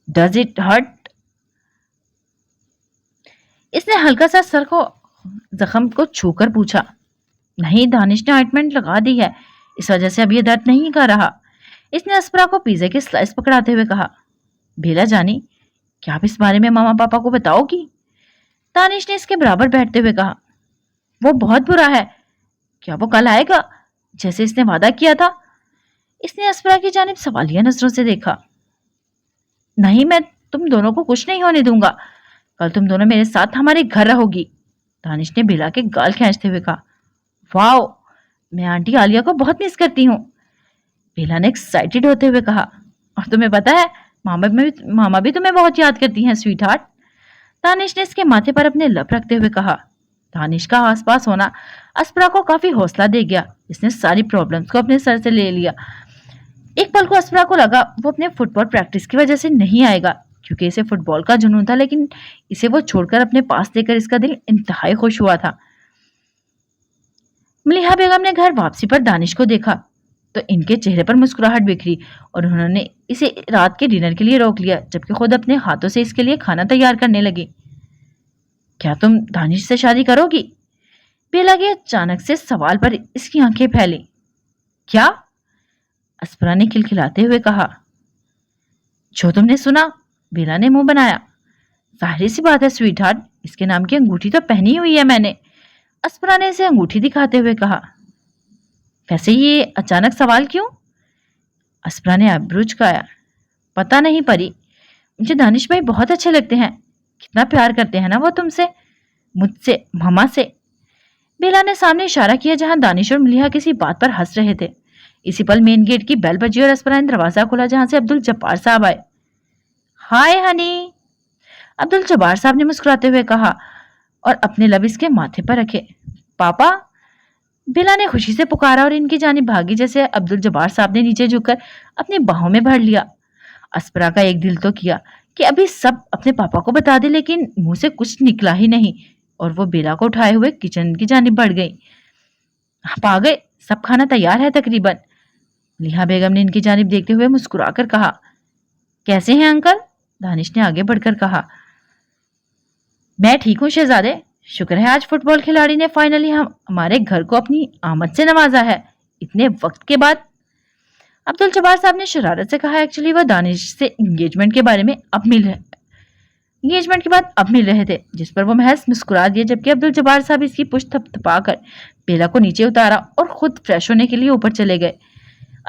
Does it hurt? اس نے ہلکا سا سر کو زخم کو چھو کر پوچھا۔ نہیں، دانش نے آئنٹمنٹ لگا دی ہے، اس وجہ سے اب یہ درد نہیں کر رہا۔ اس نے اسپرا کو پیزے کے سلائس پکڑاتے ہوئے کہا۔ بیلا جانی، کیا آپ اس بارے میں ماما پاپا کو بتاؤ گی؟ دانش نے اس کے برابر بیٹھتے ہوئے کہا۔ وہ بہت برا ہے، کیا وہ کل آئے گا جیسے اس نے وعدہ کیا تھا؟ اس نے اسپرا کی جانب سوالیہ نظروں سے دیکھا۔ نہیں، میں تم دونوں کو کچھ نہیں ہونے دوں گا، کل تم دونوں میرے ساتھ ہمارے گھر رہو گی۔ دانش نے بیلا کے گال کھینچتے ہوئے کہا۔ واؤ، میں آنٹی عالیہ کو بہت مس کرتی ہوں، بیلا نے ایکسائٹڈ ہوتے ہوئے کہا۔ اور تمہیں پتا ہے ماما بھی تمہیں بہت یاد کرتی ہیں سویٹ ہارٹ، دانش نے اس کے ماتھے پر اپنے لب رکھتے ہوئے کہا۔ دانش کا آس پاس ہونا اسپرا کو کافی حوصلہ دے گیا، اس نے ساری پرابلمز کو اپنے سر سے لے لیا۔ ایک پل کو اسپرا کو لگا وہ اپنے فٹ بال پریکٹس کی وجہ سے نہیں آئے گا کیونکہ اسے فٹ بال کا جنون تھا، لیکن اسے وہ چھوڑ کر اپنے پاس لے کر اس کا دل انتہائی خوش ہوا تھا۔ ملیحہ بیگم نے گھر واپسی پر دانش کو دیکھا تو ان کے چہرے پر مسکراہٹ بکھری اور انہوں نے اسے رات کے ڈنر کے لیے روک لیا جبکہ خود اپنے ہاتھوں سے اس کے لیے کھانا تیار کرنے لگی۔ کیا تم دانش سے شادی کرو گی؟ بیلا کے اچانک سے سوال پر اس کی آنکھیں پھیلی۔ کیا؟ اسپرا نے کھلکھلاتے ہوئے کہا۔ جو تم نے سنا، بیلا نے منہ بنایا۔ ظاہر سی بات ہے سویٹ ہارٹ، اس کے نام کی انگوٹھی تو پہنی ہوئی ہے میں نے، اسپرا نے اسے انگوٹھی دکھاتے ہوئے کہا۔ ویسے یہ اچانک سوال کیوں؟ اسپرا نے ابرو جھکایا۔ پتہ نہیں پری، مجھے دانش بھائی بہت اچھے لگتے ہیں، کتنا پیار کرتے ہیں نا وہ تم سے، مجھ سے، ماما سے۔ بیلا نے سامنے اشارہ کیا جہاں دانش اور ملیحہ کسی بات پر ہنس رہے تھے۔ اسی پل مین گیٹ کی بیل بجی اور اسپرا نے دروازہ کھولا جہاں سے عبدالجبار صاحب آئے۔ ہائے ہنی، عبدالجبار صاحب نے مسکراتے ہوئے کہا اور اپنے لب اس کے ماتھے پر رکھے۔ پاپا، بیلا نے خوشی سے پکارا اور ان کی جانب بھاگی جیسے عبدالجبار صاحب نے نیچے جھک کر اپنی باہوں میں بھر لیا۔ اسپرا کا ایک دل تو کیا کہ ابھی سب اپنے پاپا کو بتا دے، لیکن منہ سے کچھ نکلا ہی نہیں اور وہ بیلا کو اٹھائے ہوئے کچن کی جانب بڑھ گئی۔ آپ آ گئے، سب کھانا تیار ہے تقریباً، ملیحہ بیگم نے ان کی جانب دیکھتے ہوئے مسکرا کر کہا۔ کیسے ہیں انکل؟ دانش نے آگے بڑھ کر کہا۔ میں ٹھیک ہوں شہزادے، شکر ہے آج فٹ بال کھلاڑی نے فائنلی ہمارے گھر کو اپنی آمد سے نوازا ہے اتنے وقت کے بعد، عبدالجبار صاحب نے شرارت سے کہا۔ ایکچولی وہ دانش سے انگیجمنٹ کے بعد اب مل رہے تھے، جس پر وہ محض مسکرا دیا جبکہ عبدالجبار صاحب اس کی پشت تھپ تھپا کر بیلا کو نیچے اتارا اور خود فریش ہونے کے لیے اوپر چلے گئے۔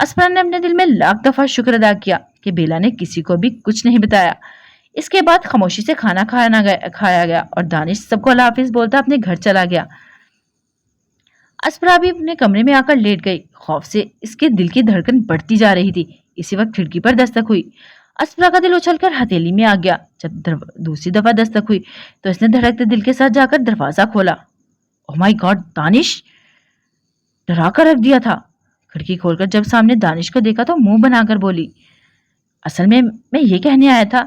اسپرا نے اپنے دل میں لاکھ دفعہ شکر ادا کیا کہ بیلا نے کسی کو بھی کچھ نہیں بتایا، اس کے بعد خاموشی سے کھانا کھایا گیا اور دانش سب کو اللہ حافظ بولتا اپنے گھر چلا گیا۔ اسپرا بھی اپنے کمرے میں آ کر لیٹ گئی، خوف سے اس کے دل کی دھڑکن بڑھتی جا رہی تھی۔ اسی وقت کھڑکی پر دستک ہوئی۔ اسپرا کا دل اچھل کر ہتھیلی میں آ گیا۔ جب دوسری دفعہ دستک ہوئی تو اس نے دھڑکتے دل کے ساتھ جا کر دروازہ کھولا۔ اوہ مائی گاڈ، دانش! ڈرا کر رکھ دیا تھا۔ کھڑکی کھول کر جب سامنے دانش کو دیکھا تو منہ بنا کر بولی، اصل میں یہ کہنے آیا تھا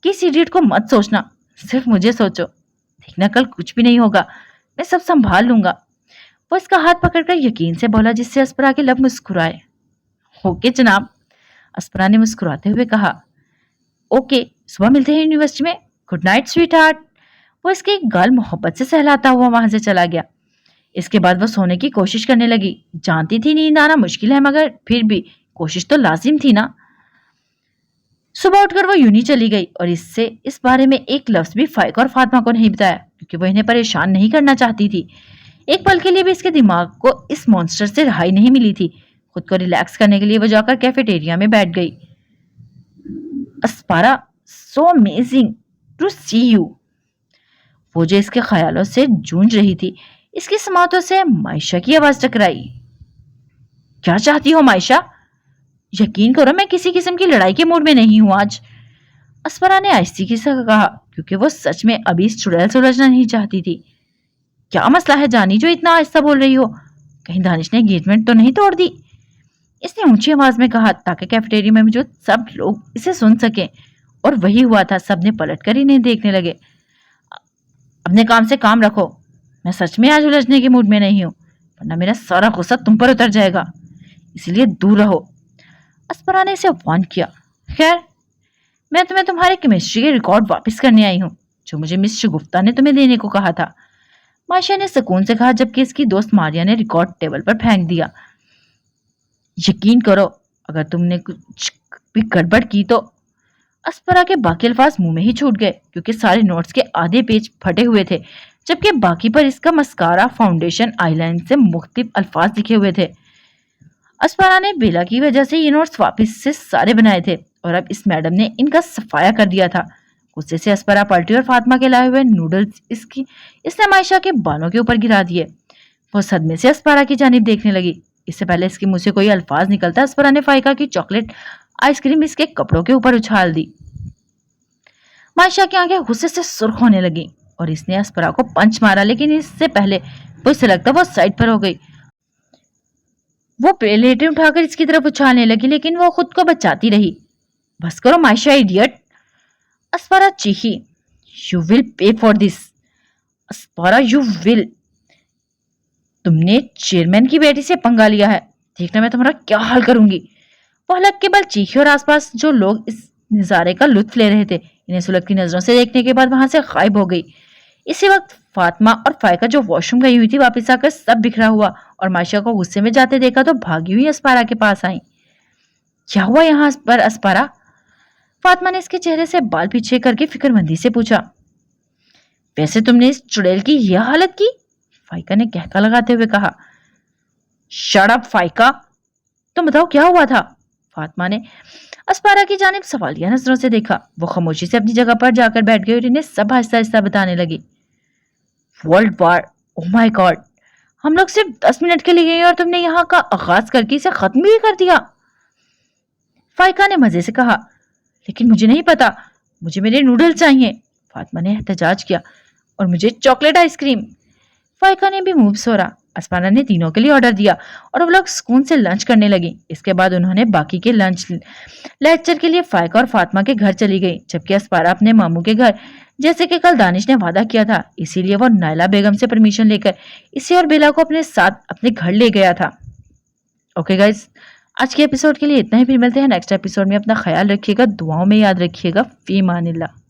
کہ اس ایڈیٹ کو مت سوچنا، صرف مجھے سوچو۔ دیکھنا کل کچھ بھی نہیں ہوگا، میں سب سنبھال لوں گا۔ وہ اس کا ہاتھ پکڑ کر یقین سے بولا جس سے اسپرا کے لب مسکرائے۔ اوکے جناب، اسپرا نے مسکراتے ہوئے کہا۔ اوکے، صبح ملتے ہیں یونیورسٹی میں، گڈ نائٹ سویٹ ہارٹ۔ وہ اس کے گال محبت سے سہلاتا ہوا وہاں سے چلا گیا۔ اس کے بعد وہ سونے کی کوشش کرنے لگی۔ جانتی تھی نیند آنا مشکل ہے، مگر پھر بھی کوشش تو لازم تھی نا۔ صبح اٹھ کر وہ یونی چلی گئی اور اس بارے میں ایک لفظ بھی فائقہ اور فاطمہ کو نہیں بتایا، کیونکہ وہ انہیں پریشان نہیں کرنا چاہتی تھی۔ ایک پل کے لیے بھی اس کے دماغ کو اس مونسٹر سے رہائی نہیں ملی تھی۔ خود کو ریلیکس کرنے کے لیے وہ جا کر کیفیٹیریا میں بیٹھ گئی۔ Aspara, so amazing to see you. وہ جو اس کے خیالوں سے جونج رہی تھی، اس کی سماعتوں سے معائشہ کی آواز ٹکرائی۔ کیا چاہتی ہو معائشہ؟ یقین کرو میں کسی قسم کی لڑائی کے موڈ میں نہیں ہوں آج، اسپرا نے آہستگی سے کہا، کیونکہ وہ سچ میں ابھی اس چڑیل سے الجھنا نہیں چاہتی تھی۔ کیا مسئلہ ہے جانی جو اتنا آہستہ بول رہی ہو؟ کہیں دانش نے انگیجمنٹ تو نہیں توڑ دی؟ اس نے اونچی آواز میں کہا تاکہ کیفیٹیریا میں موجود سب لوگ اسے سن سکیں، اور وہی ہوا تھا، سب نے پلٹ کر انہیں دیکھنے لگے۔ اپنے کام سے کام رکھو، میں سچ میں آج الجھنے کے موڈ میں نہیں ہوں، ورنہ میرا سارا غصہ تم پر اتر جائے گا، اس لیے دور رہو۔ اسپرا نے اسے وارن کیا۔ خیر، میں تمہیں تمہارے کیمسٹری کے ریکارڈ واپس کرنے آئی ہوں جو مجھے مس شگفتہ نے تمہیں دینے کو کہا تھا، معائشہ نے سکون سے کہا، جبکہ اس کی دوست ماریا نے ریکارڈ ٹیبل پر پھینک دیا۔ یقین کرو اگر تم نے کچھ بھی گڑبڑ کی تو… اسپرا کے باقی الفاظ منہ میں ہی چھوٹ گئے، کیونکہ سارے نوٹس کے آدھے پیج پھٹے ہوئے تھے، جبکہ باقی پر اس کا مسکارا، فاؤنڈیشن، آئی لائن سے مختلف الفاظ لکھے ہوئے تھے۔ اسپرا نے بیلا کی وجہ سے یہ نوٹس واپس سے سارے بنائے تھے، اور اب اس میڈم نے ان کا صفایا کر دیا تھا۔ غصے سے اسپرا پلٹی اور فاطمہ کے لائے ہوئے نوڈلز اس نے معائشہ کے بالوں کے اوپر گرا دیے۔ وہ صدمے سے اسپرا کی جانب دیکھنے لگی۔ اس سے پہلے اس کے منہ سے کوئی الفاظ نکلتا، اسپرا نے فائقہ کی چاکلیٹ آئس کریم اس کے کپڑوں کے اوپر اچھال دی۔ معائشہ کی آنکھیں غصے سے سرخ ہونے لگی اور اس نے اسپرا کو پنچ مارا، لیکن اس سے پہلے وہ اسے لگتا وہ سائڈ پر ہو گئی۔ وہ پلیٹیں اٹھا کر اس کی طرف اچھالنے لگی، لیکن وہ خود کو بچاتی رہی۔ بس کرو معائشہ ایڈیٹ، اسپرا چیخی۔ You will pay for this, Aspara you will. تم نے چیئرمین کی بیٹی سے پنگا لیا ہے، دیکھنا میں تمہارا کیا حال کروں گی۔ وہ حلق کے بل چیخی اور آس پاس جو لوگ اس نظارے کا لطف لے رہے تھے انہیں سلگتی نظروں سے دیکھنے کے بعد وہاں سے غائب ہو گئی۔ اسی وقت فاطمہ اور فائقہ جو واش روم گئی ہوئی تھی واپس آ کر سب بکھرا ہوا اور معائشہ کو غصے میں جاتے دیکھا تو بھاگی ہوئی اسپارا کے پاس آئیں۔ کیا ہوا یہاں پر اسپارا؟ فاطمہ نے اس کے چہرے سے بال پیچھے کر کے فکر مندی سے پوچھا۔ ویسے تم نے اس چڑیل کی یہ حالت کی؟ فائقہ نے کہکا لگاتے ہوئے کہا۔ شٹ اپ فائقہ، تم بتاؤ کیا ہوا تھا؟ فاطمہ نے اسپارا کی جانب سوالیہ نظروں سے دیکھا۔ وہ خاموشی سے اپنی جگہ پر جا کر بیٹھ گئی اور انہیں سب آہستہ آہستہ بتانے لگی۔ ورلڈ وار، اوہ مائی گاڈ، ہم لوگ صرف 10 منٹ کے لیے گئے اور تم نے یہاں کا آغاز کر کے اسے ختم بھی کر دیا۔ فائقہ نے مزے سے کہا، لیکن مجھے نہیں پتا، مجھے میرے نوڈل چاہیے۔ فاطمہ نے احتجاج کیا، اور مجھے چاکلیٹ آئس کریم۔ فائقہ نے بھی منہ بسورا۔ اسپارا نے تینوں کے لیے آرڈر دیا اور وہ لوگ سکون سے لنچ کرنے لگی۔ اس کے بعد انہوں نے باقی کے لنچ لیکچر کے لیے فائقہ اور فاطمہ کے گھر چلی گئی، جبکہ اسپارا اپنے ماموں کے گھر، جیسے کہ کل دانش نے وعدہ کیا تھا، اسی لیے وہ نائلہ بیگم سے پرمیشن لے کر اسے اور بیلا کو اپنے ساتھ اپنے گھر لے گیا تھا۔ اوکے گائز، آج کے ایپیسوڈ کے لیے اتنا ہی، پھر ملتے ہیں نیکسٹ ایپیسوڈ میں۔ اپنا خیال رکھیے گا، دعاؤں میں یاد رکھیے گا۔ فی امان اللہ۔